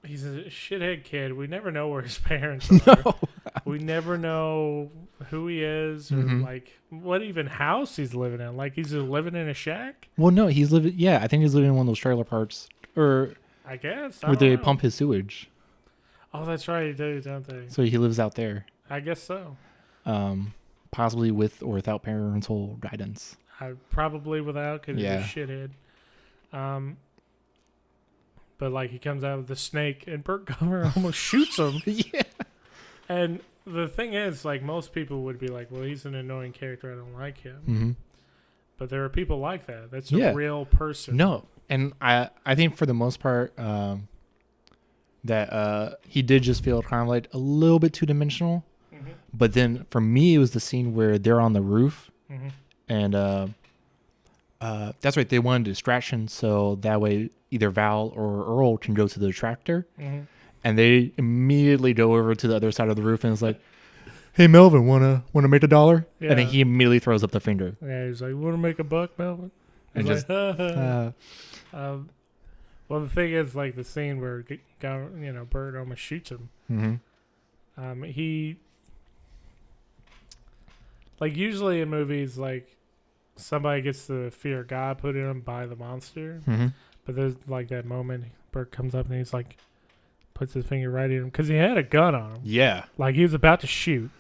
a shithead kid. We never know where his parents are. No. We never know who he is or like what even house he's living in. Like he's living in a shack. Well, no, he's living. Yeah, I think he's living in one of those trailer parks, or I guess where they pump his sewage. Oh, that's right, they do, don't they? So he lives out there. I guess so. Possibly with or without parental guidance. Probably without, because he's a shithead. But like he comes out with the snake, and Burt Gummer almost shoots him. Yeah. And the thing is, like most people would be like, "Well, he's an annoying character. I don't like him." But there are people like that. That's a real person. No, and I think for the most part, that he did just feel kind of like a little bit two-dimensional. But then for me, it was the scene where they're on the roof, and that's right. They wanted a distraction, so that way either Val or Earl can go to the tractor, and they immediately go over to the other side of the roof, and it's like, "Hey, Melvin, wanna make $1?" Yeah. And then he immediately throws up the finger. Yeah, he's like, "Want to make $1, Melvin?" And he's just, like, well, the thing is, like the scene where Burt almost shoots him. He, like usually in movies, like somebody gets the fear of God put in him by the monster, but there's like that moment Burt comes up and he's like, puts his finger right in him because he had a gun on him. Yeah, like he was about to shoot.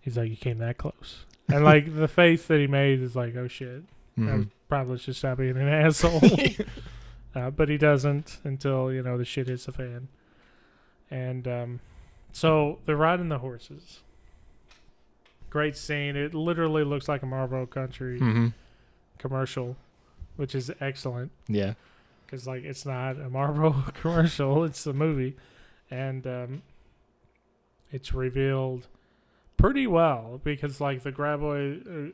He's like, "You came that close," and like the face that he made is like, "Oh shit." That was probably should stop being an asshole. But he doesn't until, the shit hits the fan. And so they're riding the horses. Great scene. It literally looks like a Marlboro Country commercial, which is excellent. Yeah. Because, it's not a Marlboro commercial. It's a movie. And it's revealed pretty well because, the graboid,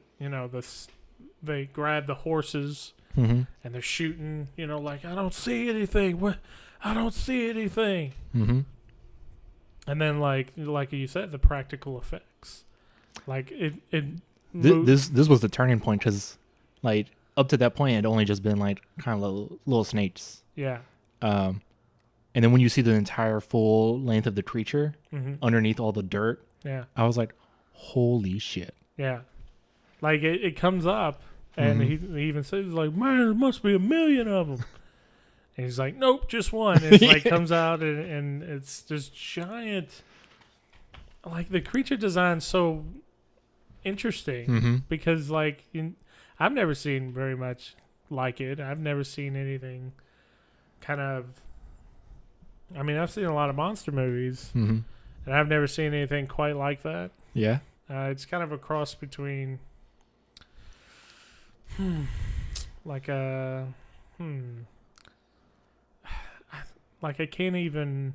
they grab the horses and they're shooting, I don't see anything. What? I don't see anything. And then, like you said, the practical effects. This was the turning point because, up to that point, it had only just been, kind of little snakes. Yeah. And then when you see the entire full length of the creature underneath all the dirt, yeah, I was like, holy shit. Yeah. It comes up, and he even says, man, there must be 1 million of them. And he's like, nope, just one. And it's comes out, and it's just giant. The creature design's so interesting because, I've never seen very much like it. I've never seen anything kind of. I mean, I've seen a lot of monster movies, and I've never seen anything quite like that. Yeah. It's kind of a cross between, I can't even.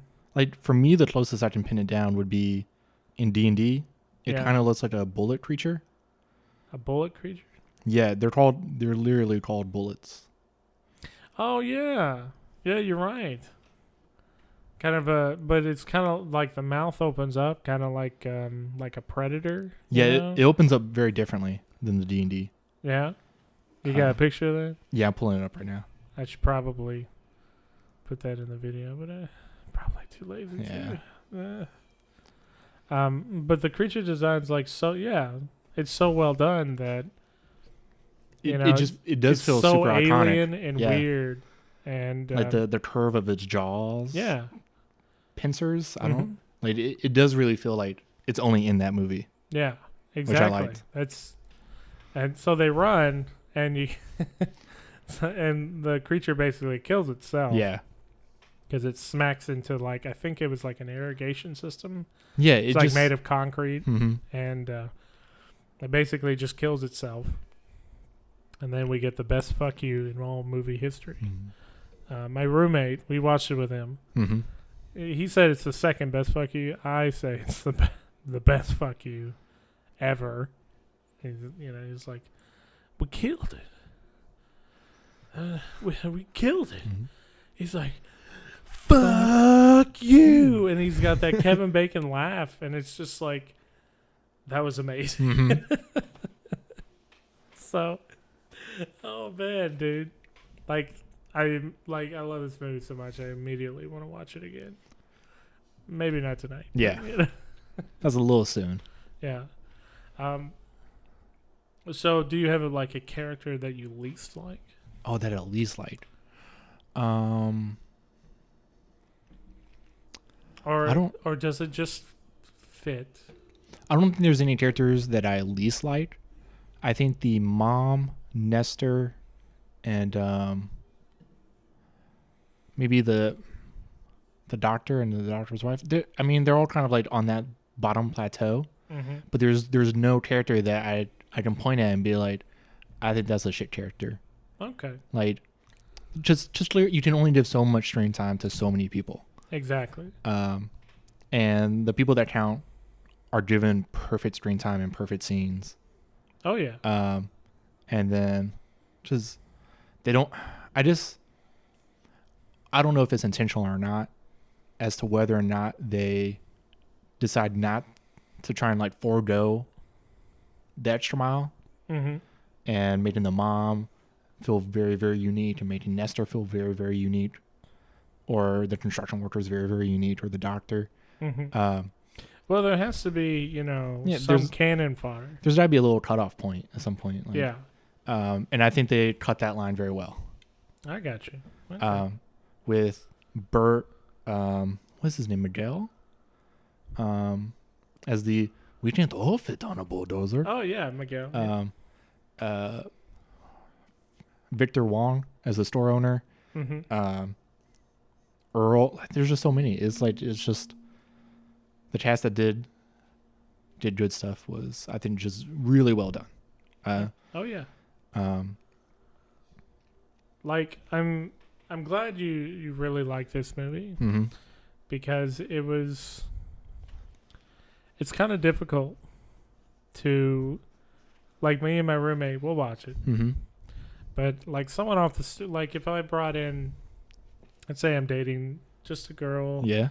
For me, the closest I can pin it down would be in D&D. It Yeah. kind of looks like a bullet creature. A bullet creature? Yeah, they're literally called bullets. Oh, yeah. Yeah, you're right. Kind of but it's kind of like the mouth opens up, kind of like a predator. Yeah, it opens up very differently than the D&D. Yeah? You got a picture of that? Yeah, I'm pulling it up right now. I should probably put that in the video, but I'm probably too lazy to. But the creature design's it's so well done that it does feel so super alien iconic and weird, and the curve of its jaws. Yeah. Pincers. I don't it does really feel like it's only in that movie. Yeah, exactly. Which I liked. And so they run, and and the creature basically kills itself. Yeah. Because it smacks into I think it was an irrigation system. Yeah, it's just made of concrete, and it basically just kills itself. And then we get the best fuck you in all movie history. My roommate, we watched it with him. He said it's the second best fuck you. I say it's the best fuck you ever. He's like, we killed it. We killed it. He's like, fuck you. And he's got that Kevin Bacon laugh. And it's just that was amazing. So, oh man, dude. I love this movie so much. I immediately want to watch it again. Maybe not tonight. Yeah. That's a little soon. Yeah. So do you have a character that you least like? Oh, that I least liked. Or does it just fit? I don't think there's any characters that I least liked. I think the mom, Nestor, and maybe the doctor and the doctor's wife. They're all kind of on that bottom plateau. But there's no character that I can point at and be like, I think that's a shit character. Okay. Just you can only give so much screen time to so many people. Exactly. And the people that count are given perfect screen time and perfect scenes. Oh yeah. And then they don't. I don't know if it's intentional or not, as to whether or not they decide not to try and forego the extra mile, and making the mom feel very, very unique, and making Nestor feel very, very unique, or the construction workers very, very unique, or the doctor. Well, there has to be, some cannon fodder. There's got to be a little cutoff point at some point. Yeah. And I think they cut that line very well. I got you. Okay. With Bert, what's his name, Miguel? As we can't all fit on a bulldozer. Oh yeah, Miguel. Victor Wong as the store owner. Mm-hmm. Earl. There's just so many. It's just the cast that did good stuff was, I think, just really well done. Oh yeah. Um, Like I'm glad you really like this movie mm-hmm. because it's kind of difficult to, like, me and my roommate will watch it, Mm-hmm. but like someone off the like if I brought in, let's say I'm dating just a girl, Yeah.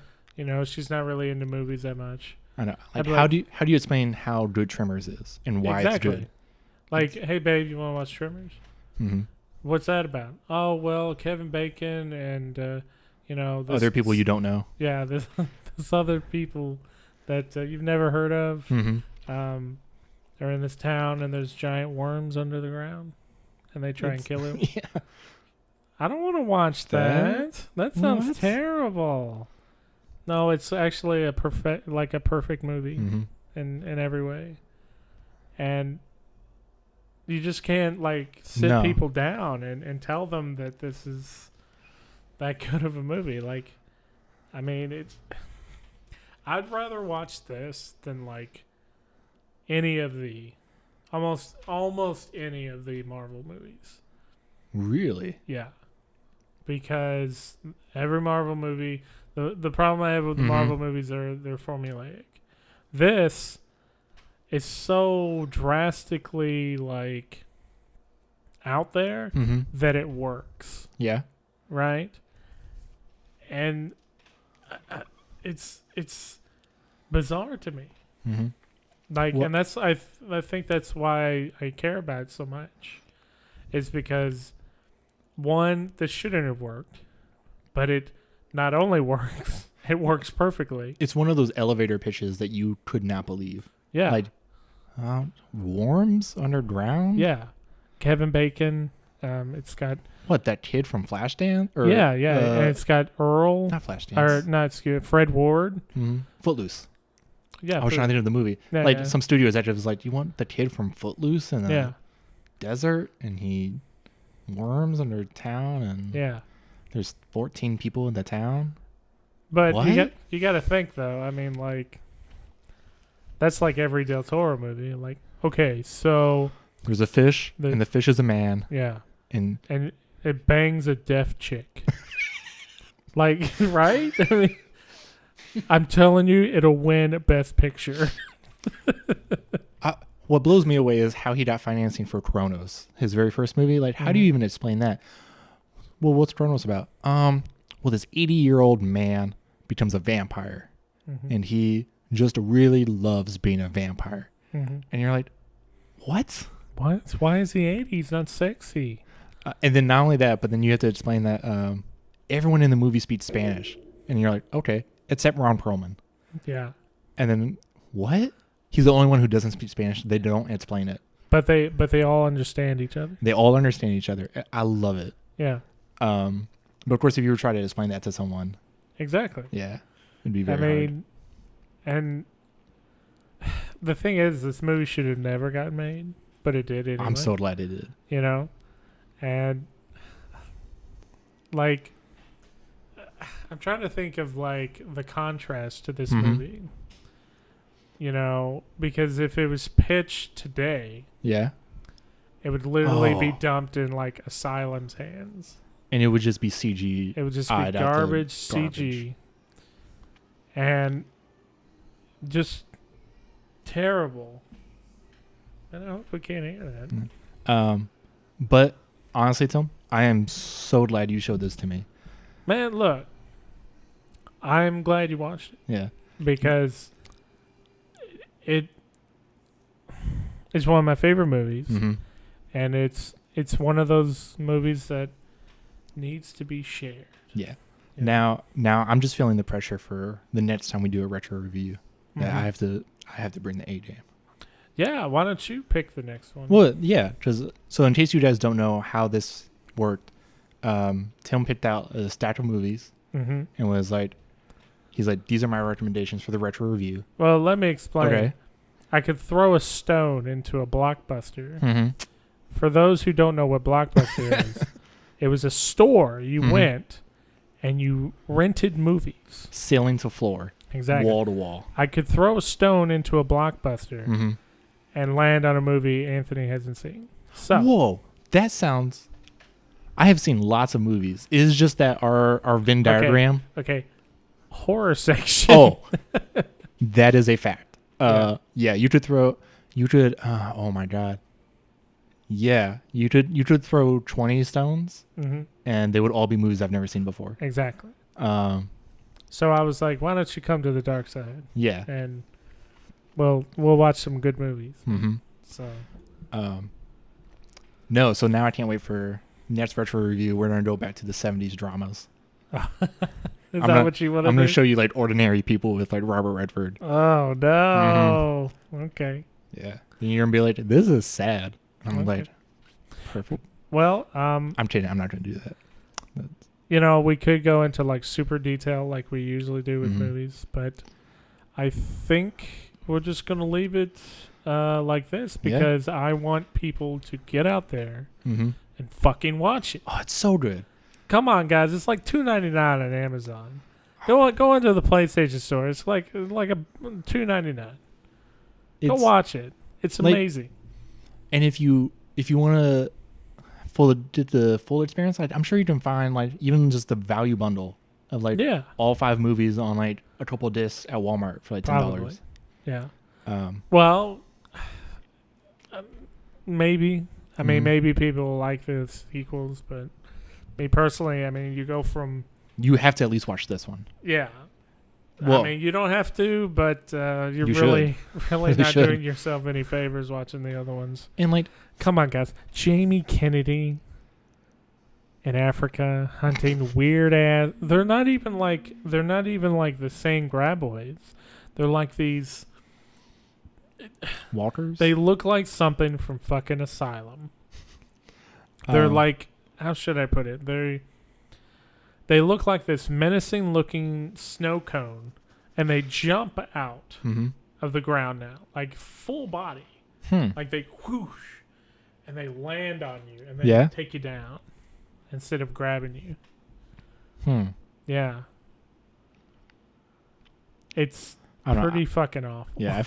she's not really into movies that much. I know. I'd Like, how do you explain how good Tremors is and why exactly. it's good? Like, hey babe, you want to watch Tremors? Mm-hmm. What's that about? Oh well, Kevin Bacon and this, Other people you don't know. Yeah, this other people that you've never heard of. Mm-hmm. Are in this town and there's giant worms under the ground, and they try and kill him. Yeah. I don't want to watch that. That sounds What? terrible. No, it's actually a perfect movie Mm-hmm. in every way, and you just can't sit No. people down and tell them that this is that good of a movie. Like, I mean, I'd rather watch this than any of the almost any of the Marvel movies. Really? Yeah, because every Marvel movie, the problem I have with the Mm-hmm. Marvel movies they're formulaic. This is so drastically out there Mm-hmm. that it works, Yeah. right? And it's bizarre to me. Mm-hmm. And that's I think that's why I care about it so much. Is because one, this shouldn't have worked, but it not only works, it works perfectly. It's one of those elevator pitches that you could not believe. Yeah. Like, worms underground? Yeah. Kevin Bacon. It's got What, that kid from Flashdance? Or, yeah, and it's got Earl not Flashdance. Fred Ward. Mm-hmm. Footloose. Yeah. I was trying to think of the movie. Yeah, some studios actually was like, do you want the kid from Footloose in the yeah. desert? And he worms under town and Yeah. there's 14 people in the town? But What? you got to think though. I mean, that's like every Del Toro movie. Like, okay, so There's a fish, and the fish is a man. yeah, And it bangs a deaf chick. Right? I mean, I'm telling you, it'll win Best Picture. what blows me away is how he got financing for Kronos, his very first movie. Like, how do you even explain that? Well, what's Kronos about? Well, this 80-year-old man becomes a vampire, and he just really loves being a vampire. Mm-hmm. And you're like, what? What? Why is he 80? He's not sexy. And then not only that, but then you have to explain that everyone in the movie speaks Spanish. And you're like, okay, except Ron Perlman. Yeah. And then, what? He's the only one who doesn't speak Spanish. They don't explain it. But they all understand each other. They all understand each other. I love it. Yeah. But of course, if you were trying to explain that to someone, Exactly. yeah, it'd be very hard. And the thing is, this movie should have never gotten made, but it did anyway. I'm so glad it did. And I'm trying to think of the contrast to this movie. Because if it was pitched today, Yeah. it would literally be dumped in Asylum's hands. And it would just be CG. It would just be garbage CG. And just terrible. And I hope we can't hear that. But honestly, Tom, I am so glad you showed this to me. Man, look. I'm glad you watched it. Yeah. Because it's one of my favorite movies. Mm-hmm. And it's one of those movies that needs to be shared. Yeah. Now I'm just feeling the pressure for the next time we do a retro review. Mm-hmm. I have to bring the A game. Yeah, why don't you pick the next one? Well, yeah, so in case you guys don't know how this worked, Tim picked out a stack of movies and was like, he's like, these are my recommendations for the retro review. Well, let me explain. Okay. I could throw a stone into a blockbuster for those who don't know what Blockbuster is, it was a store you went and you rented movies. Ceiling to floor. Exactly. Wall to wall. I could throw a stone into a Blockbuster and land on a movie Anthony hasn't seen. So, whoa, that sounds... I have seen lots of movies. It is just that our Venn diagram... Okay. Horror section. Oh, that is a fact. Yeah, you could throw... oh my God. Yeah, you could throw 20 stones, and they would all be movies I've never seen before. Exactly. So I was like, why don't you come to the dark side? Yeah. And we'll watch some good movies. So no, so now I can't wait for next retro review. We're gonna go back to the 70s dramas. Is that what you want to do? I'm gonna show you like Ordinary People with like Robert Redford. Oh no. Okay. Yeah. And you're gonna be like, this is sad. I'm like, perfect. Well, I'm kidding. I'm not gonna do that. We could go into like super detail like we usually do with movies, but I think we're just going to leave it like this because I want people to get out there and fucking watch it. Oh, it's so good. Come on, guys. It's like $2.99 on Amazon. Go into the PlayStation Store. It's like a $2.99. Go watch it. It's amazing. And if you want to the full experience, I'm sure you can find like even just the value bundle of like all 5 movies on like a couple discs at Walmart for like $10. Probably. Yeah. Well, maybe. I mean, maybe people like the sequels, but me personally, I mean, you go from... You have to at least watch this one. Yeah. Well, I mean, you don't have to, but you're really not doing yourself any favors watching the other ones. And like... Come on, guys. Jamie Kennedy in Africa hunting weird ass. They're not even like the same graboids. They're like these walkers. They look like something from fucking Asylum. They're like, how should I put it? They look like this menacing looking snow cone, and they jump out of the ground now, like full body, like they whoosh. And they land on you, and they take you down instead of grabbing you. Yeah. It's pretty fucking awful. Yeah,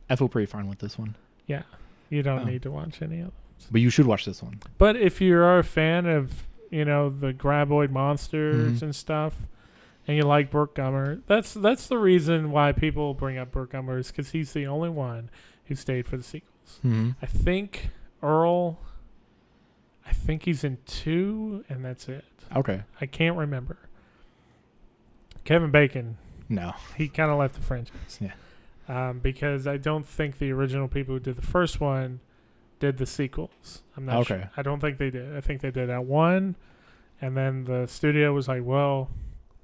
I feel pretty fine with this one. Yeah. You don't need to watch any others. But you should watch this one. But if you are a fan of, the graboid monsters and stuff, and you like Burt Gummer, that's the reason why people bring up Burt Gummer, is because he's the only one who stayed for the sequels. I think... Earl, I think he's in 2, and that's it. Okay. I can't remember. Kevin Bacon. No. He kind of left the franchise. Yeah. Because I don't think the original people who did the first one did the sequels. I'm not sure. I don't think they did. I think they did that one, and then the studio was like, well,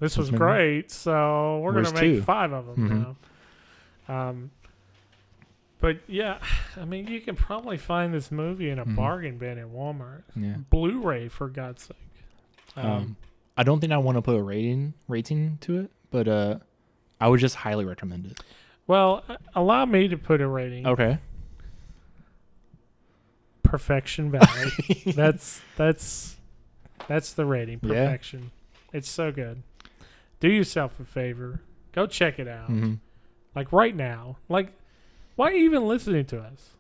this was great, so we're going to make 5 of them now. But yeah, I mean, you can probably find this movie in a bargain bin at Walmart. Yeah. Blu-ray, for God's sake. I don't think I want to put a rating to it, but I would just highly recommend it. Well, allow me to put a rating. Okay. Perfection value. that's the rating. Perfection. Yeah. It's so good. Do yourself a favor. Go check it out. Like right now. Like, why are you even listening to us?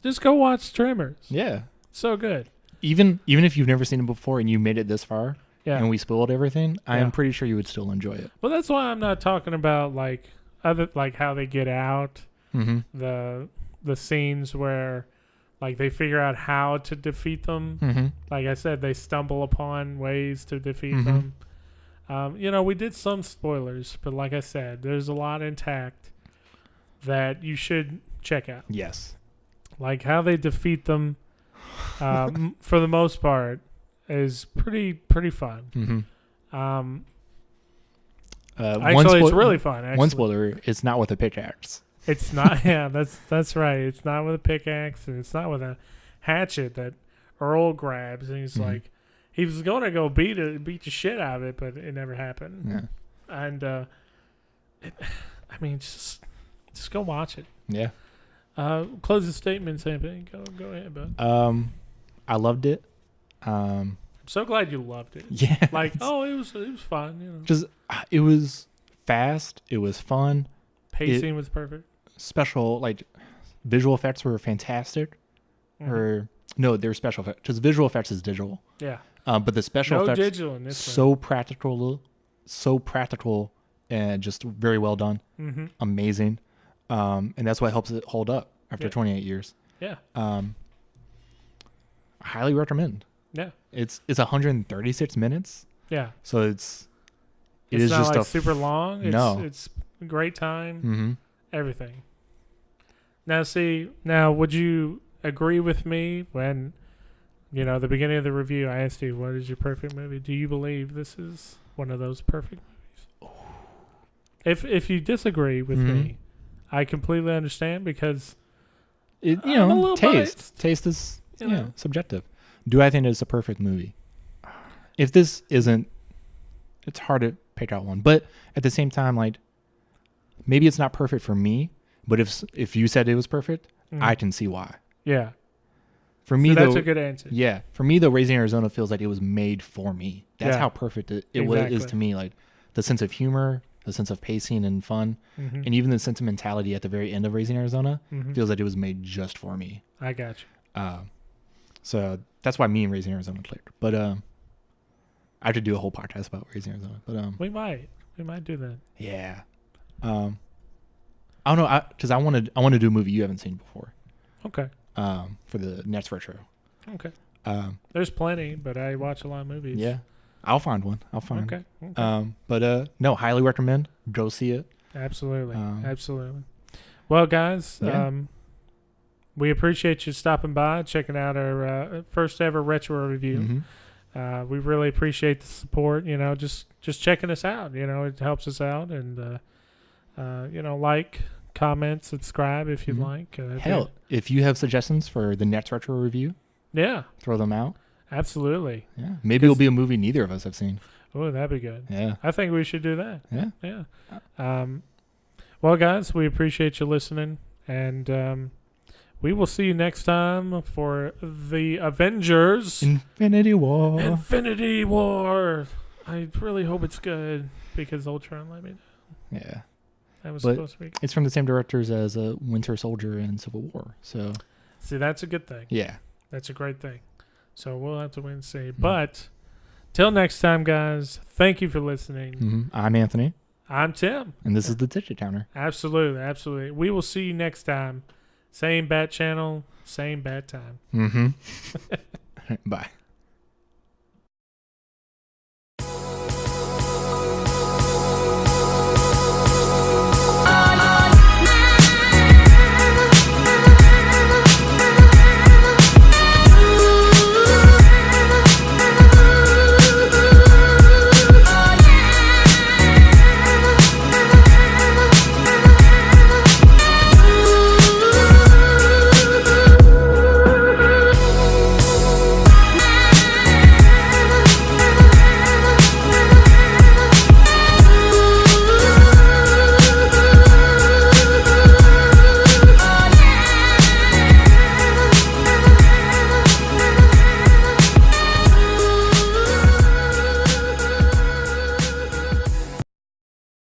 Just go watch Tremors. Yeah. So good. Even if you've never seen it before and you made it this far and we spoiled everything, I am pretty sure you would still enjoy it. Well, that's why I'm not talking about like how they get out, the scenes where like they figure out how to defeat them. Like I said, they stumble upon ways to defeat them. We did some spoilers, but like I said, there's a lot intact that you should check out. Yes. Like how they defeat them, for the most part, is pretty fun. Actually, it's really fun. Actually. One spoiler: it's not with a pickaxe. It's not. Yeah, that's right. It's not with a pickaxe, and it's not with a hatchet that Earl grabs, and he's like, he was going to go beat the shit out of it, but it never happened. Yeah. And just go watch it. Yeah. Closing statements, Anthony. Go ahead, bud. I loved it. I'm so glad you loved it. Yeah. Like, oh, it was fun. You know, Just it was fast. It was fun. pacing was perfect. Special like visual effects were fantastic. Mm-hmm. Or no, they're special effects. Because visual effects is digital. Yeah. But the special effects digital in this so practical, and just very well done. Mm-hmm. Amazing. And that's what helps it hold up after 28 years. Yeah. I highly recommend. Yeah. It's 136 minutes. Yeah. So it it's is not just like super long. No. It's a great time. Mm-hmm. Everything. Now, would you agree with me when, at the beginning of the review, I asked you, what is your perfect movie? Do you believe this is one of those perfect movies? If you disagree with me, I completely understand because I'm a little biased. Taste is subjective. Do I think it's a perfect movie? If this isn't, it's hard to pick out one. But at the same time, like maybe it's not perfect for me. But if you said it was perfect, I can see why. Yeah. For me, that's a good answer. Yeah. For me, though, Raising Arizona feels like it was made for me. That's how perfect it is to me. Like the sense of humor, the sense of pacing and fun, and even the sentimentality at the very end of Raising Arizona feels like it was made just for me. I got you. So that's why me and Raising Arizona clicked. But I have to do a whole podcast about Raising Arizona. But we might do that. Yeah. I don't know, because I want to do a movie you haven't seen before. Okay. For the next retro. Okay. There's plenty, but I watch a lot of movies. Yeah. I'll find one. Okay. But no, highly recommend. Go see it. Absolutely. Absolutely. Well, guys, we appreciate you stopping by, checking out our first ever retro review. We really appreciate the support. Just checking us out. It helps us out, and like, comment, subscribe if you'd like. Hell, if you have suggestions for the next retro review, throw them out. Absolutely. Yeah, maybe it'll be a movie neither of us have seen. Oh, that'd be good. Yeah, I think we should do that. Yeah. Well, guys, we appreciate you listening, and we will see you next time for the Avengers Infinity War. Infinity War. I really hope it's good because Ultron let me know. Yeah. That was supposed to be good. It's from the same directors as Winter Soldier and Civil War. So see, that's a good thing. Yeah. That's a great thing. So we'll have to wait and see. But till next time, guys, thank you for listening. I'm Anthony. I'm Tim. And this is the Digit Counter. Absolutely. Absolutely. We will see you next time. Same bat channel, same bat time. Bye.